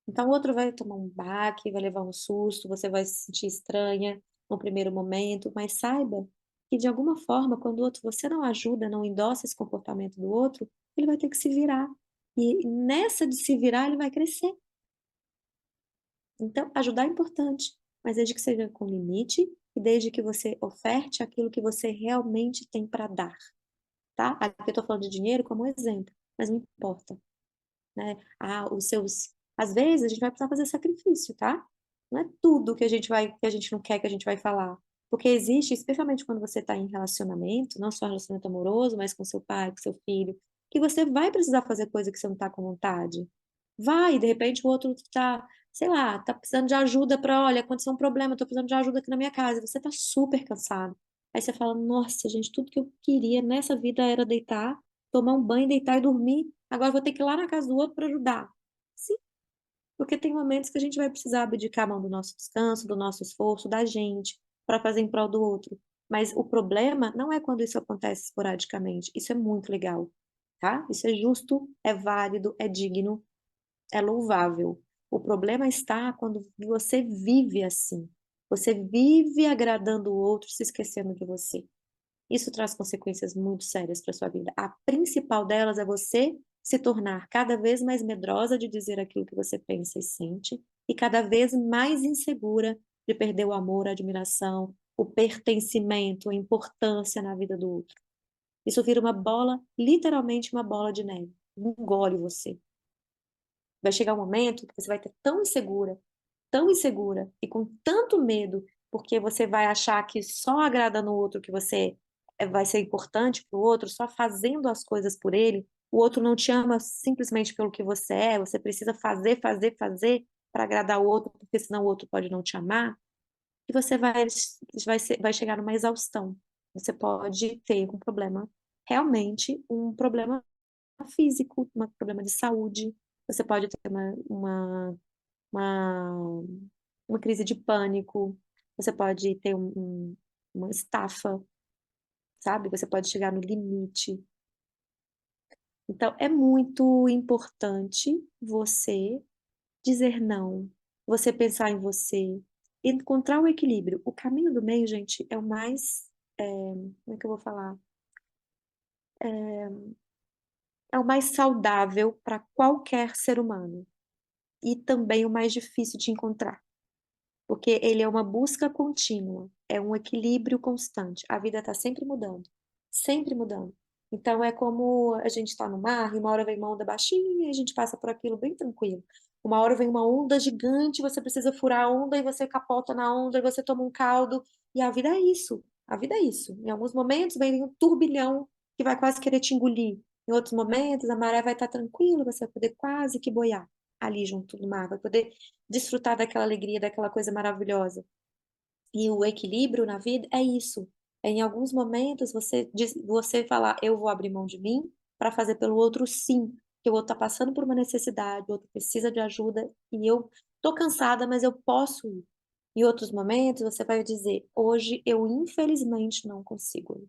Então o outro vai tomar um baque, vai levar um susto, você vai se sentir estranha no primeiro momento, mas saiba que de alguma forma, quando o outro você não ajuda, não endossa esse comportamento do outro, ele vai ter que se virar. E nessa de se virar, ele vai crescer. Então, ajudar é importante, mas desde que seja com limite e desde que você oferte aquilo que você realmente tem para dar, tá? Aqui eu estou falando de dinheiro como exemplo, mas não importa, né? Às vezes a gente vai precisar fazer sacrifício, tá? Não é tudo que a gente não quer que a gente vai falar. Porque existe, especialmente quando você está em relacionamento, não só relacionamento amoroso, mas com seu pai, com seu filho, que você vai precisar fazer coisa que você não está com vontade. Vai, de repente o outro tá, sei lá, tá precisando de ajuda para, olha, aconteceu um problema, eu tô precisando de ajuda aqui na minha casa, e você tá super cansado. Aí você fala, nossa, gente, tudo que eu queria nessa vida era deitar, tomar um banho, deitar e dormir. Agora eu vou ter que ir lá na casa do outro para ajudar. Sim, porque tem momentos que a gente vai precisar abdicar a mão do nosso descanso, do nosso esforço, da gente, para fazer em prol do outro. Mas o problema não é quando isso acontece esporadicamente. Isso é muito legal, tá? Isso é justo, é válido, é digno, é louvável. O problema está quando você vive assim. Você vive agradando o outro, se esquecendo de você. Isso traz consequências muito sérias para sua vida. A principal delas é você se tornar cada vez mais medrosa de dizer aquilo que você pensa e sente, e cada vez mais insegura de perder o amor, a admiração, o pertencimento, a importância na vida do outro. Isso vira uma bola, literalmente uma bola de neve. Engole você. Vai chegar um momento que você vai ter tão insegura e com tanto medo, porque você vai achar que só agradando o outro que você vai ser importante para o outro, só fazendo as coisas por ele, o outro não te ama simplesmente pelo que você é, você precisa fazer, fazer, fazer para agradar o outro, porque senão o outro pode não te amar, e você vai chegar numa exaustão. Você pode ter um problema, realmente um problema físico, um problema de saúde, você pode ter uma, uma crise de pânico, você pode ter uma estafa, sabe? Você pode chegar no limite. Então, é muito importante você dizer não, você pensar em você, encontrar o equilíbrio. O caminho do meio, gente, é o mais, como é que eu vou falar? É o mais saudável para qualquer ser humano e também o mais difícil de encontrar. Porque ele é uma busca contínua, é um equilíbrio constante. A vida está sempre mudando, sempre mudando. Então é como a gente está no mar, e uma hora vem uma onda baixinha e a gente passa por aquilo bem tranquilo. Uma hora vem uma onda gigante, você precisa furar a onda e você capota na onda e você toma um caldo. E a vida é isso. A vida é isso. Em alguns momentos vem um turbilhão que vai quase querer te engolir. Em outros momentos a maré vai estar tranquila, você vai poder quase que boiar ali junto no mar, vai poder desfrutar daquela alegria, daquela coisa maravilhosa. E o equilíbrio na vida é isso. É em alguns momentos você falar, eu vou abrir mão de mim para fazer pelo outro sim, que o outro está passando por uma necessidade, o outro precisa de ajuda e eu tô cansada, mas eu posso ir. Em outros momentos você vai dizer, hoje eu infelizmente não consigo.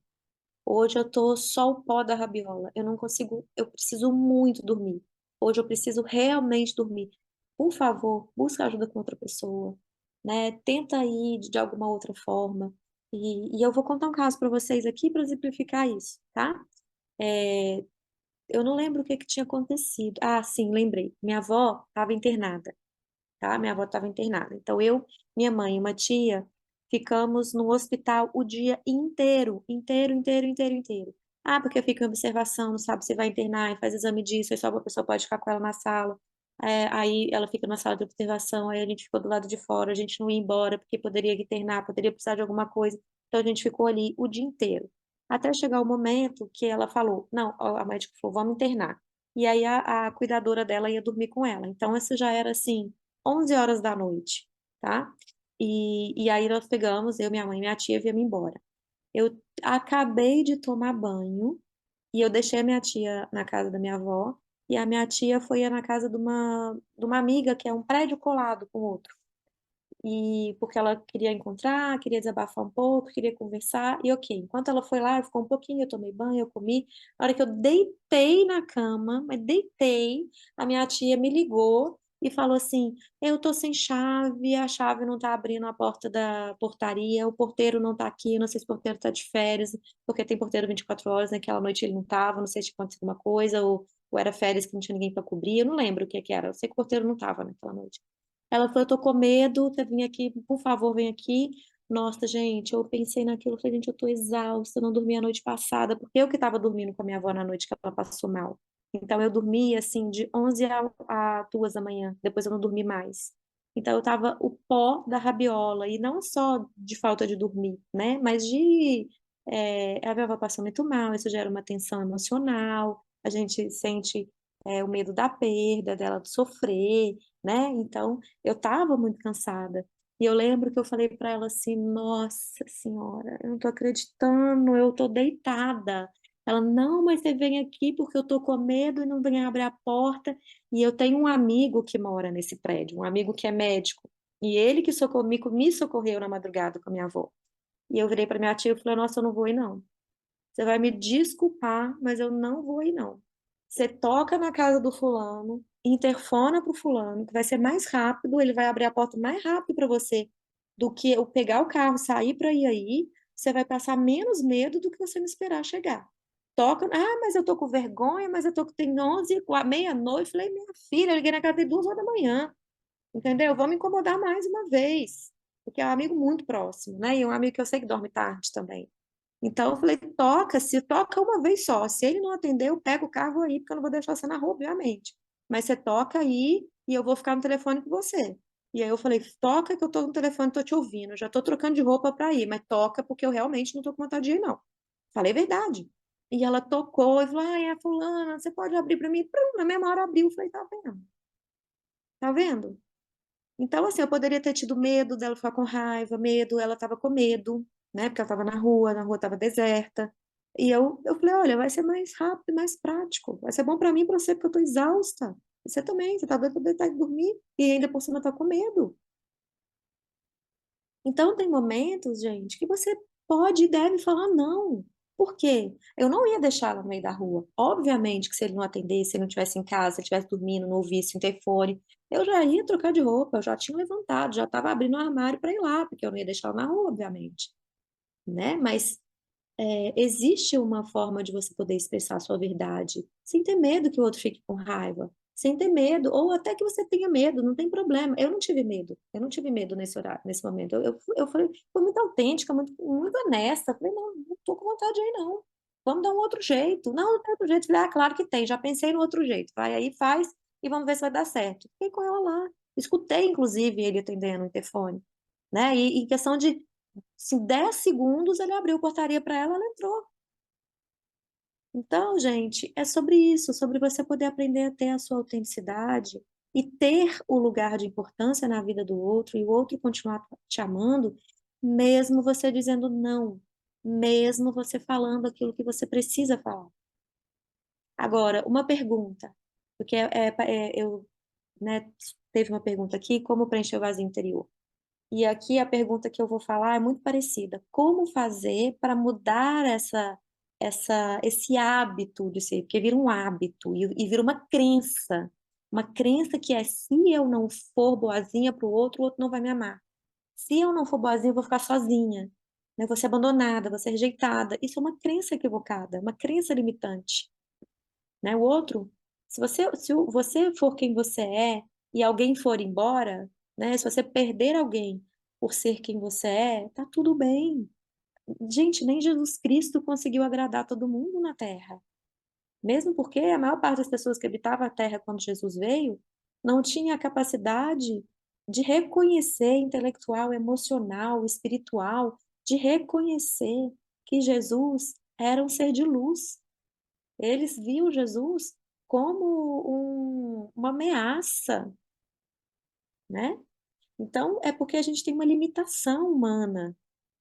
Hoje eu tô só o pó da rabiola. Eu não consigo, eu preciso muito dormir. Hoje eu preciso realmente dormir. Por favor, busca ajuda com outra pessoa, né? Tenta ir de alguma outra forma. E eu vou contar um caso para vocês aqui para exemplificar isso, tá? É, eu não lembro o que que tinha acontecido. Ah, sim, lembrei. Minha avó estava internada, tá? Minha avó estava internada. Então eu, minha mãe e uma tia ficamos no hospital o dia inteiro, inteiro, inteiro, inteiro, inteiro. Ah, porque fica em observação, não sabe se vai internar, e faz exame disso, aí só uma pessoa pode ficar com ela na sala. Aí ela fica na sala de observação, aí a gente ficou do lado de fora, a gente não ia embora, porque poderia internar, poderia precisar de alguma coisa. Então a gente ficou ali o dia inteiro. Até chegar o momento que ela falou, não, a médica falou, vamos internar. E aí a cuidadora dela ia dormir com ela. Então isso já era assim, 11 horas da noite, tá? E aí nós pegamos, eu, minha mãe e minha tia viemos embora. Eu acabei de tomar banho e eu deixei a minha tia na casa da minha avó e a minha tia foi na casa de uma amiga que é um prédio colado com o outro. E porque ela queria encontrar, queria desabafar um pouco, queria conversar, e ok. Enquanto ela foi lá, ficou um pouquinho, eu tomei banho, eu comi. Na hora que eu deitei na cama, mas deitei, a minha tia me ligou e falou assim: eu tô sem chave, a chave não tá abrindo a porta da portaria, o porteiro não tá aqui, não sei se o porteiro tá de férias, porque tem porteiro 24 horas, naquela noite ele não tava, não sei se tinha acontecido alguma coisa, ou era férias que não tinha ninguém para cobrir, eu não lembro o que que era, eu sei que o porteiro não tava naquela noite. Ela falou, eu tô com medo, você vem aqui, por favor, vem aqui. Nossa, gente, eu pensei naquilo, falei, gente, eu tô exausta, eu não dormi a noite passada, porque eu que tava dormindo com a minha avó na noite que ela passou mal. Então, eu dormi, assim, de 11 a 2 da manhã, depois eu não dormi mais. Então, eu tava o pó da rabiola, e não só de falta de dormir, né, mas a minha avó passou muito mal, isso gera uma tensão emocional, a gente sente, o medo da perda, dela sofrer, né, então eu estava muito cansada. E eu lembro que eu falei para ela assim: Nossa Senhora, eu não tô acreditando, eu tô deitada. Ela, não, mas você vem aqui porque eu tô com medo e não vem abrir a porta. E eu tenho um amigo que mora nesse prédio, um amigo que é médico. E ele que me socorreu na madrugada com a minha avó. E eu virei para minha tia e falei: Nossa, eu não vou ir não. Você vai me desculpar, mas eu não vou ir, não. Você toca na casa do fulano, interfona pro fulano, que vai ser mais rápido, ele vai abrir a porta mais rápido para você do que eu pegar o carro, sair para ir aí. Você vai passar menos medo do que você me esperar chegar. Toca, mas eu tô com vergonha, mas eu tô tem 11, meia-noite. Falei, minha filha, eu liguei na casa de 2 horas da manhã, entendeu? Vamos incomodar mais uma vez, porque é um amigo muito próximo, né? E um amigo que eu sei que dorme tarde também. Então eu falei, toca, se toca uma vez só. Se ele não atender, eu pego o carro aí, porque eu não vou deixar você na rua, obviamente. Mas você toca aí e eu vou ficar no telefone com você. E aí eu falei, toca que eu tô no telefone, tô te ouvindo. Já tô trocando de roupa pra ir, mas toca porque eu realmente não tô com vontade de ir, não. Falei a verdade. E ela tocou e falou, ai, é fulana, você pode abrir pra mim? Prum, na mesma hora abriu. Eu falei, tá vendo? Tá vendo? Então, assim, eu poderia ter tido medo dela ficar com raiva, medo, ela estava com medo, né? Porque ela estava na rua estava deserta. E eu falei, olha, vai ser mais rápido, mais prático. Vai ser bom para mim e para você, porque eu estou exausta. Você também, você tá doido para deitar e dormir. E ainda por cima tá com medo. Então, tem momentos, gente, que você pode e deve falar não. Por quê? Eu não ia deixar ela no meio da rua. Obviamente que se ele não atendesse, se ele não estivesse em casa, se ele estivesse dormindo, não ouvisse o interfone, eu já ia trocar de roupa, eu já tinha levantado, já estava abrindo o armário para ir lá, porque eu não ia deixar ela na rua, obviamente, né? Mas existe uma forma de você poder expressar a sua verdade, sem ter medo que o outro fique com raiva, sem ter medo, ou até que você tenha medo, não tem problema. Eu não tive medo nesse horário, nesse momento. Eu falei, foi muito autêntica, muito, muito honesta. Eu falei, não, não tô com vontade aí, não. Vamos dar um outro jeito. Não, não tem outro jeito. Eu falei, claro que tem, já pensei no outro jeito. Vai aí, faz, e vamos ver se vai dar certo. Fiquei com ela lá. Escutei, inclusive, ele atendendo o interfone, né? E em questão de em 10 segundos ele abriu a portaria para ela, ela entrou. Então, gente, é sobre isso, sobre você poder aprender a ter a sua autenticidade e ter o lugar de importância na vida do outro e o outro continuar te amando, mesmo você dizendo não, mesmo você falando aquilo que você precisa falar. Agora, uma pergunta, porque eu, né, teve uma pergunta aqui, como preencher o vazio interior? E aqui a pergunta que eu vou falar é muito parecida. Como fazer para mudar esse hábito de ser? Porque vira um hábito e vira uma crença. Uma crença que é: se eu não for boazinha para o outro não vai me amar. Se eu não for boazinha, eu vou ficar sozinha. Né? Eu vou ser abandonada, vou ser rejeitada. Isso é uma crença equivocada, uma crença limitante, né? O outro, se você for quem você é e alguém for embora, né? Se você perder alguém por ser quem você é, tá tudo bem. Gente, nem Jesus Cristo conseguiu agradar todo mundo na Terra. Mesmo porque a maior parte das pessoas que habitava a Terra quando Jesus veio, não tinha a capacidade de reconhecer intelectual, emocional, espiritual, de reconhecer que Jesus era um ser de luz. Eles viam Jesus como uma ameaça, né. Então, é porque a gente tem uma limitação humana.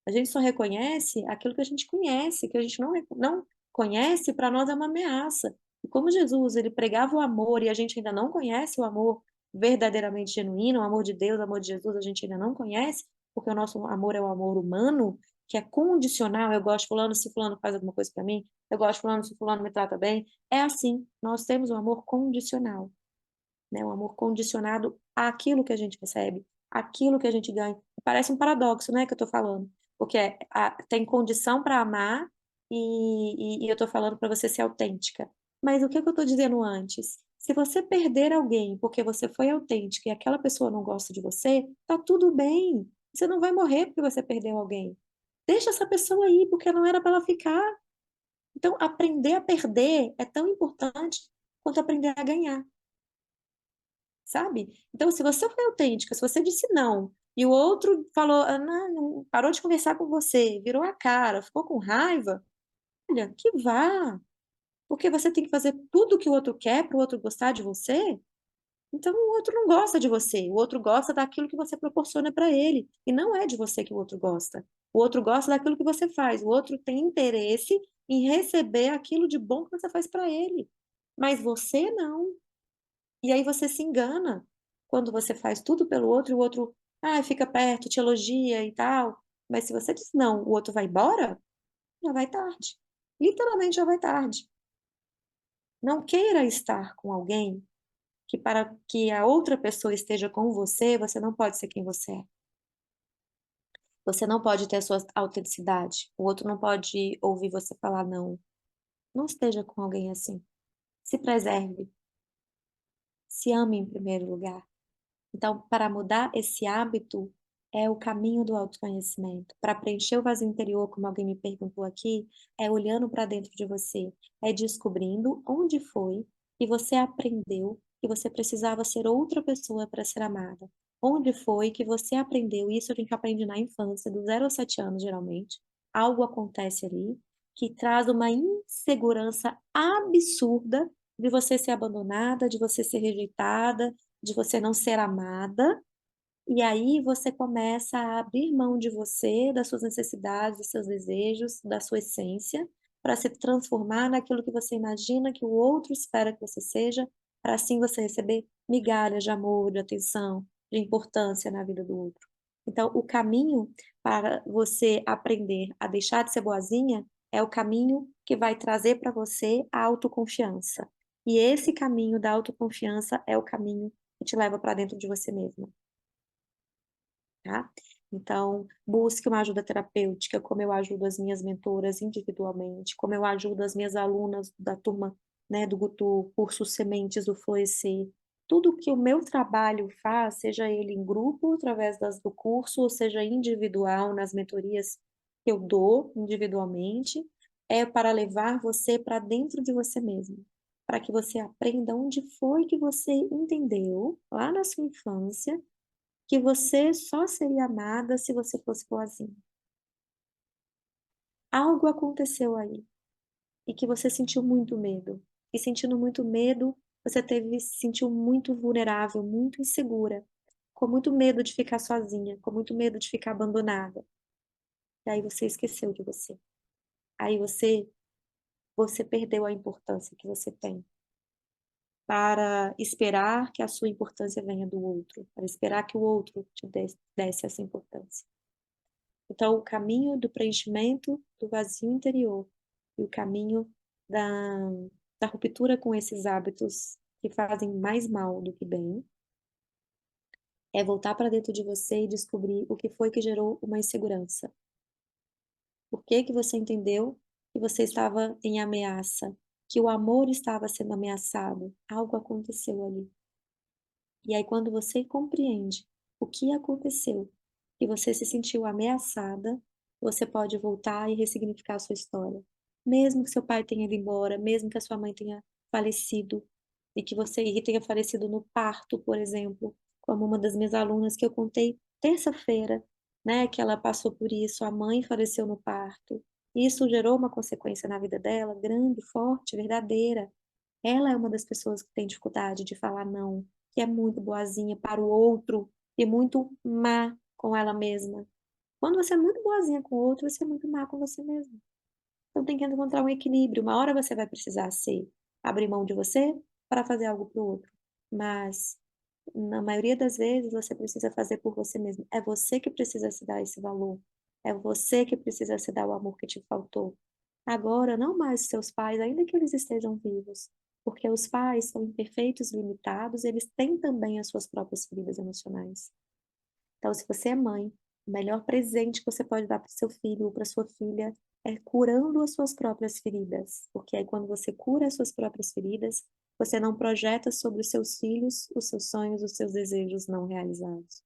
A gente só reconhece aquilo que a gente conhece, que a gente não conhece, para nós é uma ameaça. E como Jesus, ele pregava o amor e a gente ainda não conhece o amor verdadeiramente genuíno, o amor de Deus, o amor de Jesus, a gente ainda não conhece, porque o nosso amor é o amor humano, que é condicional, eu gosto de fulano se fulano faz alguma coisa para mim, eu gosto de fulano se fulano me trata bem. É assim, nós temos o amor condicional, né, um amor condicionado àquilo que a gente recebe, àquilo que a gente ganha. Parece um paradoxo, né, que eu tô falando, porque tem condição para amar e eu tô falando para você ser autêntica. Mas o que que eu tô dizendo antes? Se você perder alguém porque você foi autêntica e aquela pessoa não gosta de você, tá tudo bem. Você não vai morrer porque você perdeu alguém. Deixa essa pessoa aí, porque não era para ela ficar. Então, aprender a perder é tão importante quanto aprender a ganhar. Sabe? Então, se você foi autêntica, se você disse não, e o outro falou: "Ah, não", parou de conversar com você, virou a cara, ficou com raiva, olha, que vá, porque você tem que fazer tudo o que o outro quer para o outro gostar de você, então o outro não gosta de você, o outro gosta daquilo que você proporciona para ele, e não é de você que o outro gosta. O outro gosta daquilo que você faz, o outro tem interesse em receber aquilo de bom que você faz para ele, mas você não. E aí você se engana, quando você faz tudo pelo outro e o outro, ai, fica perto, te elogia e tal, mas se você diz não, o outro vai embora, já vai tarde. Literalmente já vai tarde. Não queira estar com alguém que para que a outra pessoa esteja com você, você não pode ser quem você é. Você não pode ter a sua autenticidade. O outro não pode ouvir você falar não. Não esteja com alguém assim. Se preserve, se ame em primeiro lugar. Então, para mudar esse hábito, é o caminho do autoconhecimento. Para preencher o vazio interior, como alguém me perguntou aqui, é olhando para dentro de você, é descobrindo onde foi que você aprendeu que você precisava ser outra pessoa para ser amada. Onde foi que você aprendeu, isso a gente aprende na infância, do 0 aos 7 anos, geralmente. Algo acontece ali que traz uma insegurança absurda de você ser abandonada, de você ser rejeitada, de você não ser amada, e aí você começa a abrir mão de você, das suas necessidades, dos seus desejos, da sua essência, para se transformar naquilo que você imagina que o outro espera que você seja, para assim você receber migalhas de amor, de atenção, de importância na vida do outro. Então, o caminho para você aprender a deixar de ser boazinha é o caminho que vai trazer para você a autoconfiança. E esse caminho da autoconfiança é o caminho que te leva para dentro de você mesma, tá. Então, busque uma ajuda terapêutica, como eu ajudo as minhas mentoras individualmente, como eu ajudo as minhas alunas da turma, né, do curso Sementes do Florescer. Tudo que o meu trabalho faz, seja ele em grupo, através do curso, ou seja individual, nas mentorias que eu dou individualmente, é para levar você para dentro de você mesmo, para que você aprenda onde foi que você entendeu, lá na sua infância, que você só seria amada se você fosse boazinha. Algo aconteceu aí, e que você sentiu muito medo. E sentindo muito medo, você se sentiu muito vulnerável, muito insegura, com muito medo de ficar sozinha, com muito medo de ficar abandonada. E aí você esqueceu de você. Aí você perdeu a importância que você tem, para esperar que a sua importância venha do outro, para esperar que o outro te desse essa importância. Então, o caminho do preenchimento do vazio interior e o caminho da, da ruptura com esses hábitos que fazem mais mal do que bem é voltar para dentro de você e descobrir o que foi que gerou uma insegurança. Por que que você entendeu que você estava em ameaça, que o amor estava sendo ameaçado? Algo aconteceu ali. E aí, quando você compreende o que aconteceu, e você se sentiu ameaçada, você pode voltar e ressignificar a sua história. Mesmo que seu pai tenha ido embora, mesmo que a sua mãe tenha falecido, e tenha falecido no parto, por exemplo, como uma das minhas alunas que eu contei terça-feira, né, que ela passou por isso, a mãe faleceu no parto. Isso gerou uma consequência na vida dela grande, forte, verdadeira. Ela é uma das pessoas que tem dificuldade de falar não, que é muito boazinha para o outro e muito má com ela mesma. Quando você é muito boazinha com o outro, você é muito má com você mesma. Então tem que encontrar um equilíbrio. Uma hora você vai precisar abrir mão de você para fazer algo para o outro. Mas na maioria das vezes você precisa fazer por você mesmo. É você que precisa se dar esse valor. É você que precisa se dar o amor que te faltou. Agora, não mais seus pais, ainda que eles estejam vivos. Porque os pais são imperfeitos, limitados, eles têm também as suas próprias feridas emocionais. Então, se você é mãe, o melhor presente que você pode dar para o seu filho ou para sua filha é curando as suas próprias feridas. Porque aí, quando você cura as suas próprias feridas, você não projeta sobre os seus filhos os seus sonhos, os seus desejos não realizados.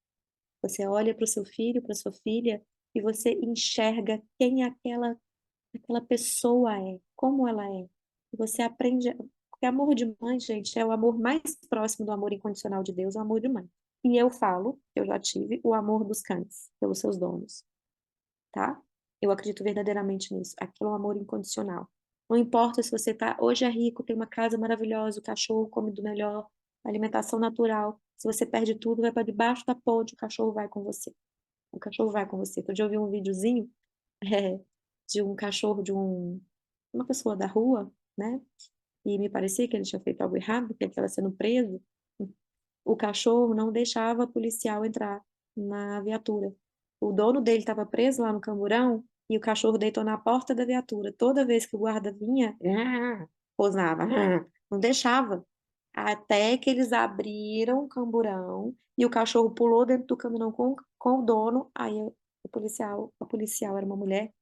Você olha para o seu filho, para sua filha, e você enxerga quem aquela pessoa é, como ela é. E você aprende. Porque amor de mãe, gente, é o amor mais próximo do amor incondicional de Deus, é o amor de mãe. E eu falo, eu já tive o amor dos cães pelos seus donos, tá? Eu acredito verdadeiramente nisso. Aquilo é um amor incondicional. Não importa se você tá, hoje é rico, tem uma casa maravilhosa, o cachorro come do melhor, alimentação natural. Se você perde tudo, vai para debaixo da ponte, o cachorro vai com você. O cachorro vai com você. Outro dia eu vi um videozinho é, de um cachorro uma pessoa da rua, né? E me parecia que ele tinha feito algo errado, porque ele estava sendo preso. O cachorro não deixava o policial entrar na viatura. O dono dele estava preso lá no camburão e o cachorro deitou na porta da viatura. Toda vez que o guarda vinha, rosnava, não deixava. Até que eles abriram o camburão e o cachorro pulou dentro do camburão com o dono. Aí a policial era uma mulher,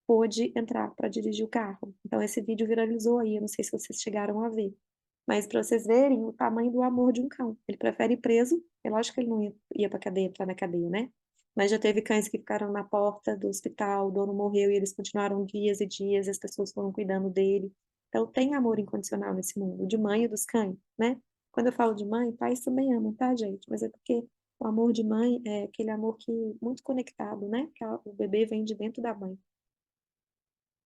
pôde entrar para dirigir o carro. Então esse vídeo viralizou aí, eu não sei se vocês chegaram a ver. Mas para vocês verem o tamanho do amor de um cão. Ele prefere ir preso, é lógico que ele não ia para cadeia, entrar na cadeia, né? Mas já teve cães que ficaram na porta do hospital, o dono morreu e eles continuaram dias e dias, e as pessoas foram cuidando dele. Então tem amor incondicional nesse mundo, de mãe e dos cães, né? Quando eu falo de mãe, pais também amam, tá, gente? Mas é porque o amor de mãe é aquele amor que muito conectado, né? Que o bebê vem de dentro da mãe.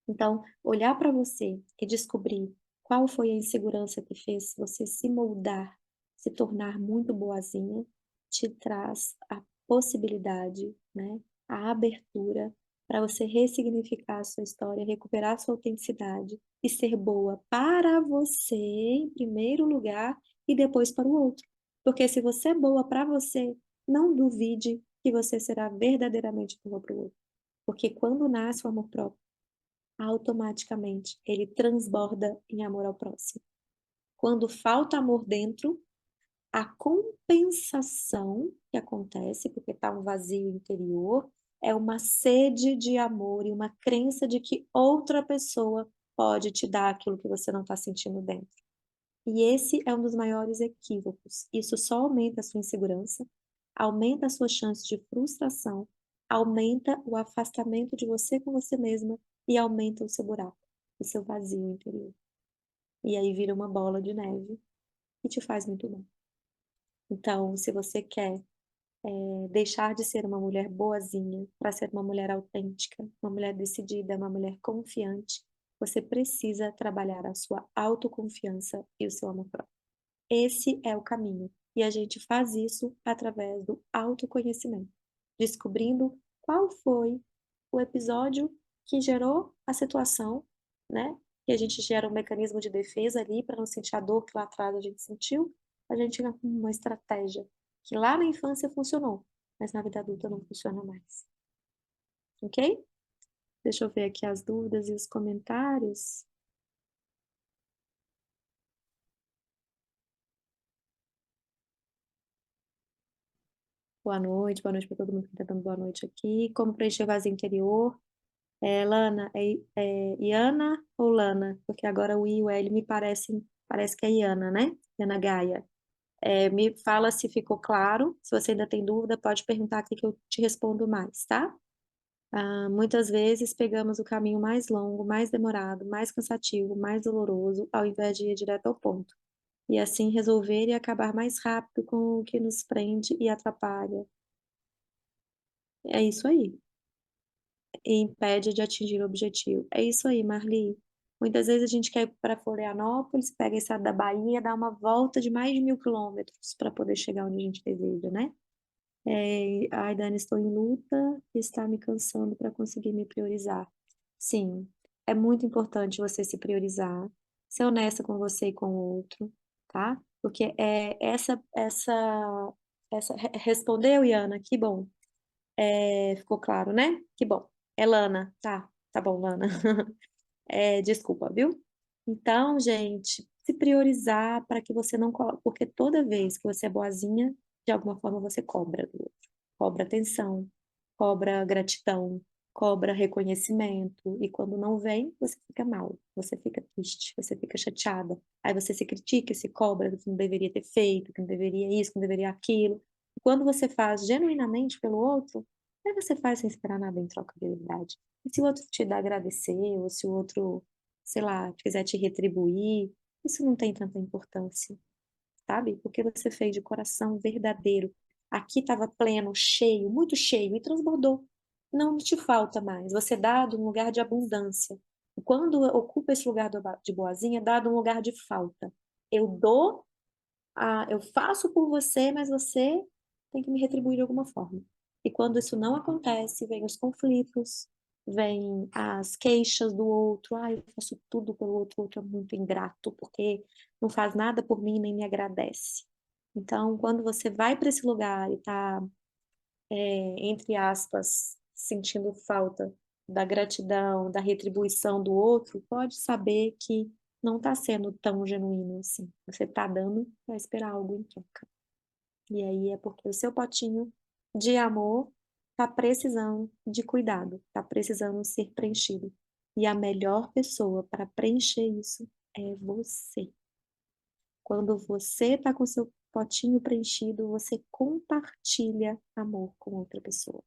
Então, olhar para você e descobrir qual foi a insegurança que fez você se moldar, se tornar muito boazinha, te traz a possibilidade, né, a abertura para você ressignificar a sua história, recuperar a sua autenticidade e ser boa para você, em primeiro lugar, e depois para o outro. Porque se você é boa para você, não duvide que você será verdadeiramente boa para o outro. Porque quando nasce o amor próprio, automaticamente ele transborda em amor ao próximo. Quando falta amor dentro, a compensação que acontece, porque está um vazio interior, é uma sede de amor e uma crença de que outra pessoa pode te dar aquilo que você não está sentindo dentro. E esse é um dos maiores equívocos. Isso só aumenta a sua insegurança, aumenta a sua chance de frustração, aumenta o afastamento de você com você mesma e aumenta o seu buraco, o seu vazio interior. E aí vira uma bola de neve e te faz muito mal. Então, se você quer deixar de ser uma mulher boazinha para ser uma mulher autêntica, uma mulher decidida, uma mulher confiante, você precisa trabalhar a sua autoconfiança e o seu amor próprio. Esse é o caminho. E a gente faz isso através do autoconhecimento, descobrindo qual foi o episódio que gerou a situação, né? Que a gente gera um mecanismo de defesa ali para não sentir a dor que lá atrás a gente sentiu. A gente arruma uma estratégia que lá na infância funcionou, mas na vida adulta não funciona mais. Ok? Deixa eu ver aqui as dúvidas e os comentários. Boa noite para todo mundo que está dando boa noite aqui. Como preencher o vazio interior? Lana, Iana ou Lana? Porque agora o I e o L me parecem, parece que é Iana, né? Iana Gaia. Me fala se ficou claro. Se você ainda tem dúvida, pode perguntar aqui que eu te respondo mais, tá? Muitas vezes pegamos o caminho mais longo, mais demorado, mais cansativo, mais doloroso, ao invés de ir direto ao ponto. E assim resolver e acabar mais rápido com o que nos prende e atrapalha. É isso aí. E impede de atingir o objetivo. É isso aí, Marli. Muitas vezes a gente quer ir para Florianópolis, pega a estrada da Bahia, dá uma volta de mais de 1.000 quilômetros para poder chegar onde a gente deseja, né? Ai, Dani, estou em luta e está me cansando para conseguir me priorizar. Sim, é muito importante você se priorizar, ser honesta com você e com o outro, tá? Porque respondeu, Iana, que bom. Ficou claro, né? Que bom. É Lana, tá bom, Lana. Desculpa, viu? Então, gente, se priorizar para que você não coloque, porque toda vez que você é boazinha, de alguma forma você cobra do outro. Cobra atenção, cobra gratidão, cobra reconhecimento, e quando não vem, você fica mal, você fica triste, você fica chateada. Aí você se critica, se cobra do que não deveria ter feito, que não deveria isso, que não deveria aquilo. E quando você faz genuinamente pelo outro, aí você faz sem esperar nada em troca de verdade. E se o outro te dá agradecer, ou se o outro, sei lá, quiser te retribuir, isso não tem tanta importância, sabe? Porque você fez de coração verdadeiro. Aqui estava pleno, cheio, muito cheio, e transbordou. Não te falta mais. Você é dado um lugar de abundância. E quando ocupa esse lugar de boazinha, é dado um lugar de falta. Eu dou, eu faço por você, mas você tem que me retribuir de alguma forma. E quando isso não acontece, vem os conflitos, vem as queixas do outro. Eu faço tudo pelo outro, o outro é muito ingrato, porque não faz nada por mim, nem me agradece. Então, quando você vai para esse lugar e está, entre aspas, sentindo falta da gratidão, da retribuição do outro, pode saber que não está sendo tão genuíno assim. Você está dando para esperar algo em troca. E aí é porque o seu potinho de amor está precisando de cuidado, está precisando ser preenchido. E a melhor pessoa para preencher isso é você. Quando você está com o seu potinho preenchido, você compartilha amor com outra pessoa.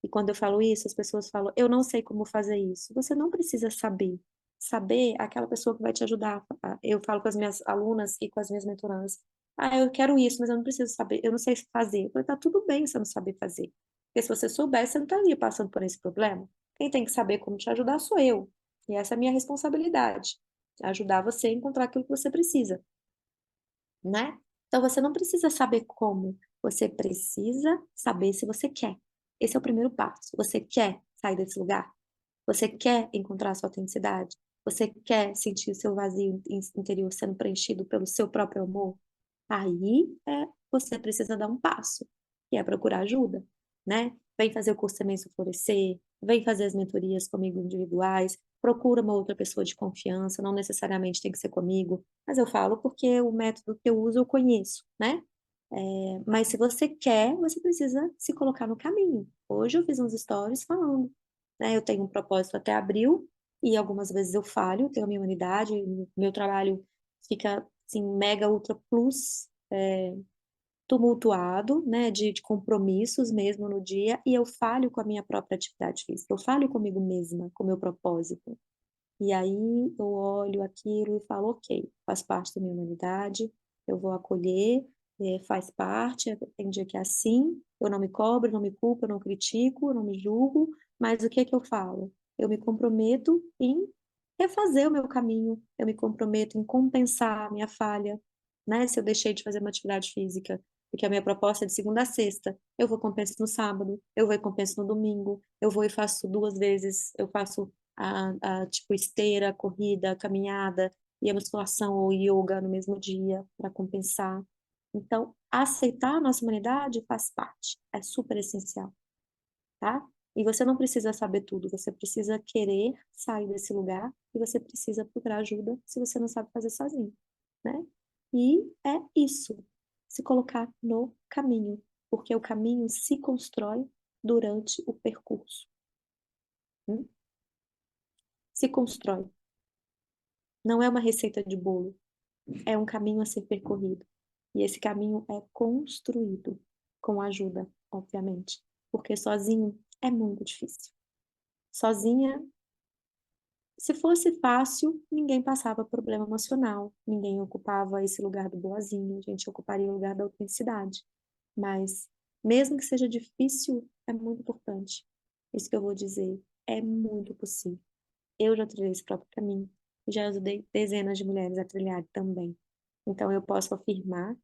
E quando eu falo isso, as pessoas falam, eu não sei como fazer isso. Você não precisa saber. Saber é aquela pessoa que vai te ajudar. Eu falo com as minhas alunas e com as minhas mentorandas. Eu quero isso, mas eu não preciso saber, eu não sei fazer. Eu falei, tá tudo bem você não saber fazer. Porque se você soubesse, você não estaria passando por esse problema. Quem tem que saber como te ajudar sou eu. E essa é a minha responsabilidade. Ajudar você a encontrar aquilo que você precisa, né? Então você não precisa saber como, você precisa saber se você quer. Esse é o primeiro passo. Você quer sair desse lugar? Você quer encontrar a sua autenticidade? Você quer sentir o seu vazio interior sendo preenchido pelo seu próprio amor? Aí você precisa dar um passo, que é procurar ajuda, né? Vem fazer o curso Semente Florescer, vem fazer as mentorias comigo individuais, procura uma outra pessoa de confiança, não necessariamente tem que ser comigo, mas eu falo porque o método que eu uso eu conheço, né? Mas se você quer, você precisa se colocar no caminho. Hoje eu fiz uns stories falando, né? Eu tenho um propósito até abril e algumas vezes eu falho, tenho a minha unidade, meu trabalho fica assim mega ultra plus tumultuado, né? De compromissos mesmo no dia e eu falho com a minha própria atividade física. Eu falho comigo mesma, com o meu propósito. E aí eu olho aquilo e falo, ok, faz parte da minha humanidade, eu vou acolher, faz parte, tem dia que é assim, eu não me cobro, não me culpo, eu não critico, eu não me julgo, mas o que é que eu falo? Eu me comprometo em refazer o meu caminho, eu me comprometo em compensar a minha falha, né? Se eu deixei de fazer uma atividade física, porque a minha proposta é de segunda a sexta, eu vou compensar no sábado, eu vou e compenso no domingo, eu vou e faço 2 vezes, eu faço tipo esteira, corrida, caminhada e a musculação ou yoga no mesmo dia para compensar. Então, aceitar a nossa humanidade faz parte, é super essencial, tá? E você não precisa saber tudo, você precisa querer sair desse lugar e você precisa procurar ajuda se você não sabe fazer sozinho, né? E é isso, se colocar no caminho, porque o caminho se constrói durante o percurso. Hum? Se constrói. Não é uma receita de bolo, é um caminho a ser percorrido. E esse caminho é construído com ajuda, obviamente, porque sozinho é muito difícil. Sozinha, se fosse fácil, ninguém passava problema emocional, ninguém ocupava esse lugar do boazinho, a gente ocuparia o lugar da autenticidade. Mas, mesmo que seja difícil, é muito importante. Isso que eu vou dizer é muito possível. Eu já trilhei esse próprio caminho e já ajudei dezenas de mulheres a trilhar também. Então, eu posso afirmar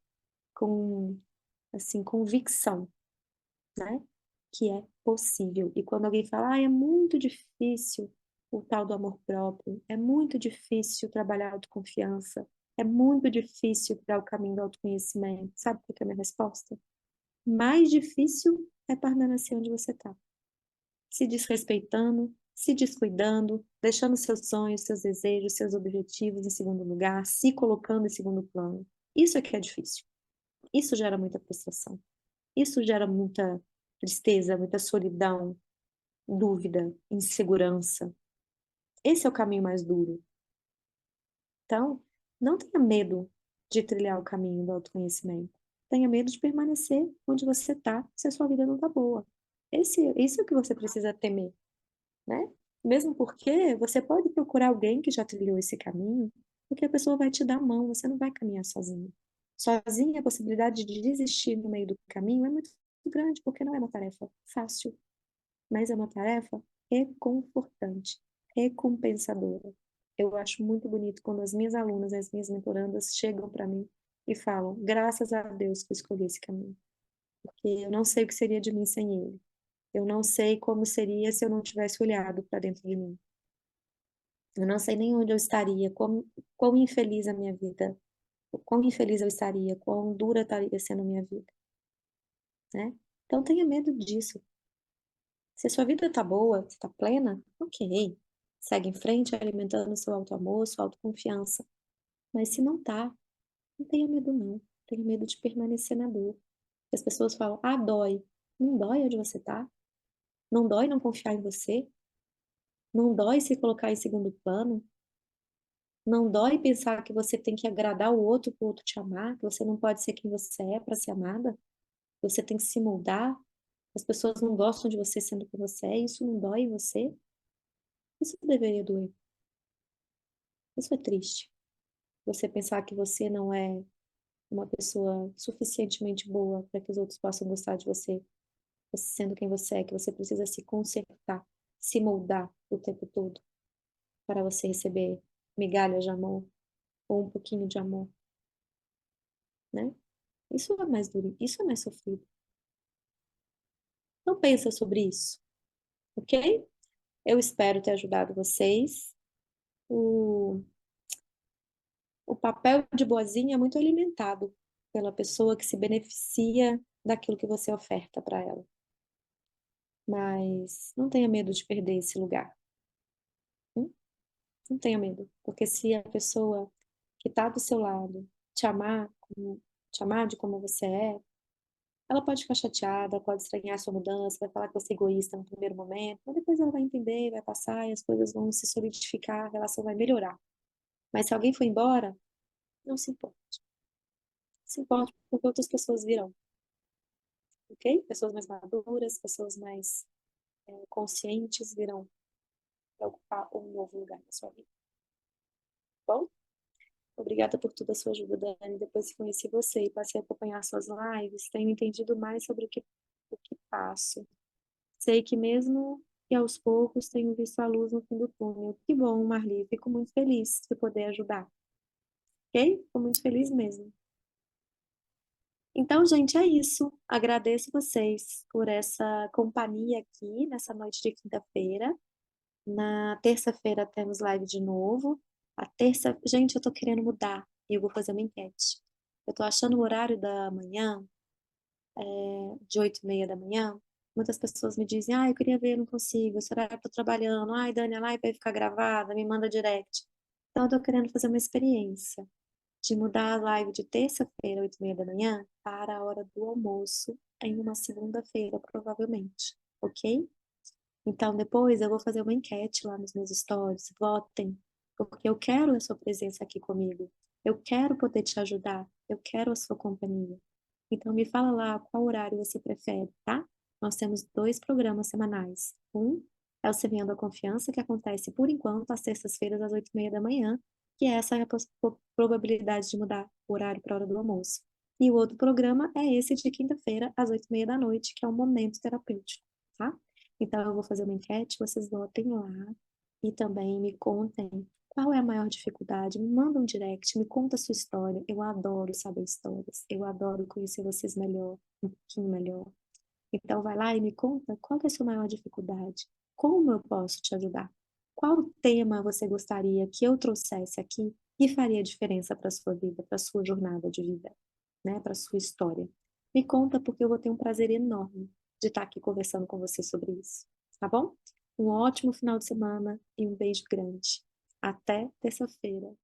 com, assim, convicção, né? Que é possível. E quando alguém fala, é muito difícil o tal do amor próprio, é muito difícil trabalhar a autoconfiança, é muito difícil para o caminho do autoconhecimento, sabe qual que é a minha resposta? Mais difícil é permanecer onde você está, se desrespeitando, se descuidando, deixando seus sonhos, seus desejos, seus objetivos em segundo lugar, se colocando em segundo plano. Isso é que é difícil. Isso gera muita frustração. Isso gera muita tristeza, muita solidão, dúvida, insegurança. Esse é o caminho mais duro. Então, não tenha medo de trilhar o caminho do autoconhecimento. Tenha medo de permanecer onde você está, se a sua vida não está boa. Isso é o que você precisa temer, né? Mesmo porque você pode procurar alguém que já trilhou esse caminho, porque a pessoa vai te dar a mão, você não vai caminhar sozinho. Sozinha, a possibilidade de desistir no meio do caminho é muito grande, porque não é uma tarefa fácil, mas é uma tarefa reconfortante, recompensadora. Eu acho muito bonito quando as minhas alunas, as minhas mentorandas chegam para mim e falam: graças a Deus que eu escolhi esse caminho, porque eu não sei o que seria de mim sem ele. Eu não sei como seria se eu não tivesse olhado para dentro de mim. Eu não sei nem onde eu estaria, quão infeliz a minha vida, quão infeliz eu estaria, quão dura estaria sendo a minha vida, né? Então tenha medo disso. Se a sua vida tá boa, você tá plena, ok. Segue em frente alimentando seu auto-amor, sua autoconfiança. Mas se não tá, não tenha medo não. Tenha medo de permanecer na dor. As pessoas falam, dói. Não dói onde você tá? Não dói não confiar em você? Não dói se colocar em segundo plano? Não dói pensar que você tem que agradar o outro para o outro te amar? Que você não pode ser quem você é para ser amada? Que você tem que se moldar? As pessoas não gostam de você sendo quem você é? Isso não dói em você? Isso deveria doer. Isso é triste. Você pensar que você não é uma pessoa suficientemente boa para que os outros possam gostar de você, você sendo quem você é, que você precisa se consertar, se moldar o tempo todo para você receber migalhas de amor ou um pouquinho de amor, né? Isso é mais duro, isso é mais sofrido. Não pensa sobre isso, ok? Eu espero ter ajudado vocês. O, o papel de boazinha é muito alimentado pela pessoa que se beneficia daquilo que você oferta para ela. Mas não tenha medo de perder esse lugar. Hum? Não tenha medo, porque se a pessoa que está do seu lado te amar de como você é, ela pode ficar chateada, pode estranhar a sua mudança, vai falar que você é egoísta no primeiro momento, mas depois ela vai entender, vai passar e as coisas vão se solidificar, a relação vai melhorar. Mas se alguém for embora, não se importe. Se importe porque outras pessoas virão, ok? Pessoas mais maduras, pessoas mais conscientes virão para ocupar um novo lugar na sua vida. Bom? Obrigada por toda a sua ajuda, Dani. Depois que conheci você e passei a acompanhar suas lives, tenho entendido mais sobre o que passo. Sei que mesmo que aos poucos tenho visto a luz no fim do túnel. Que bom, Marli. Fico muito feliz de poder ajudar. Ok? Fico muito feliz mesmo. Então, gente, é isso. Agradeço vocês por essa companhia aqui nessa noite de quinta-feira. Na terça-feira temos live de novo. A terça, gente, eu tô querendo mudar e eu vou fazer uma enquete. Eu tô achando o horário da manhã, de 8h30 da manhã. Muitas pessoas me dizem, eu queria ver, não consigo, esse horário eu tô trabalhando. Ai, Dani, a live vai ficar gravada, me manda direct. Então, eu tô querendo fazer uma experiência de mudar a live de terça-feira, 8h30 da manhã, para a hora do almoço, em uma segunda-feira, provavelmente. Ok? Então, depois eu vou fazer uma enquete lá nos meus stories. Votem, porque eu quero a sua presença aqui comigo. Eu quero poder te ajudar. Eu quero a sua companhia. Então, me fala lá qual horário você prefere, tá? Nós temos 2 programas semanais. Um É o Semeando a Confiança, que acontece, por enquanto, às terças-feiras, às 8h30 da manhã, que essa é a probabilidade de mudar o horário para a hora do almoço. E o outro programa é esse de quinta-feira, às 8h30 da noite, que é o Momento Terapêutico, tá? Então, eu vou fazer uma enquete, vocês votem lá e também me contem qual é a maior dificuldade. Me manda um direct, me conta a sua história. Eu adoro saber histórias, eu adoro conhecer vocês melhor, um pouquinho melhor. Então, vai lá e me conta qual que é a sua maior dificuldade. Como eu posso te ajudar? Qual tema você gostaria que eu trouxesse aqui e faria diferença para a sua vida, para a sua jornada de vida, né? Para a sua história? Me conta, porque eu vou ter um prazer enorme de estar aqui conversando com você sobre isso, tá bom? Um ótimo final de semana e um beijo grande. Até terça-feira.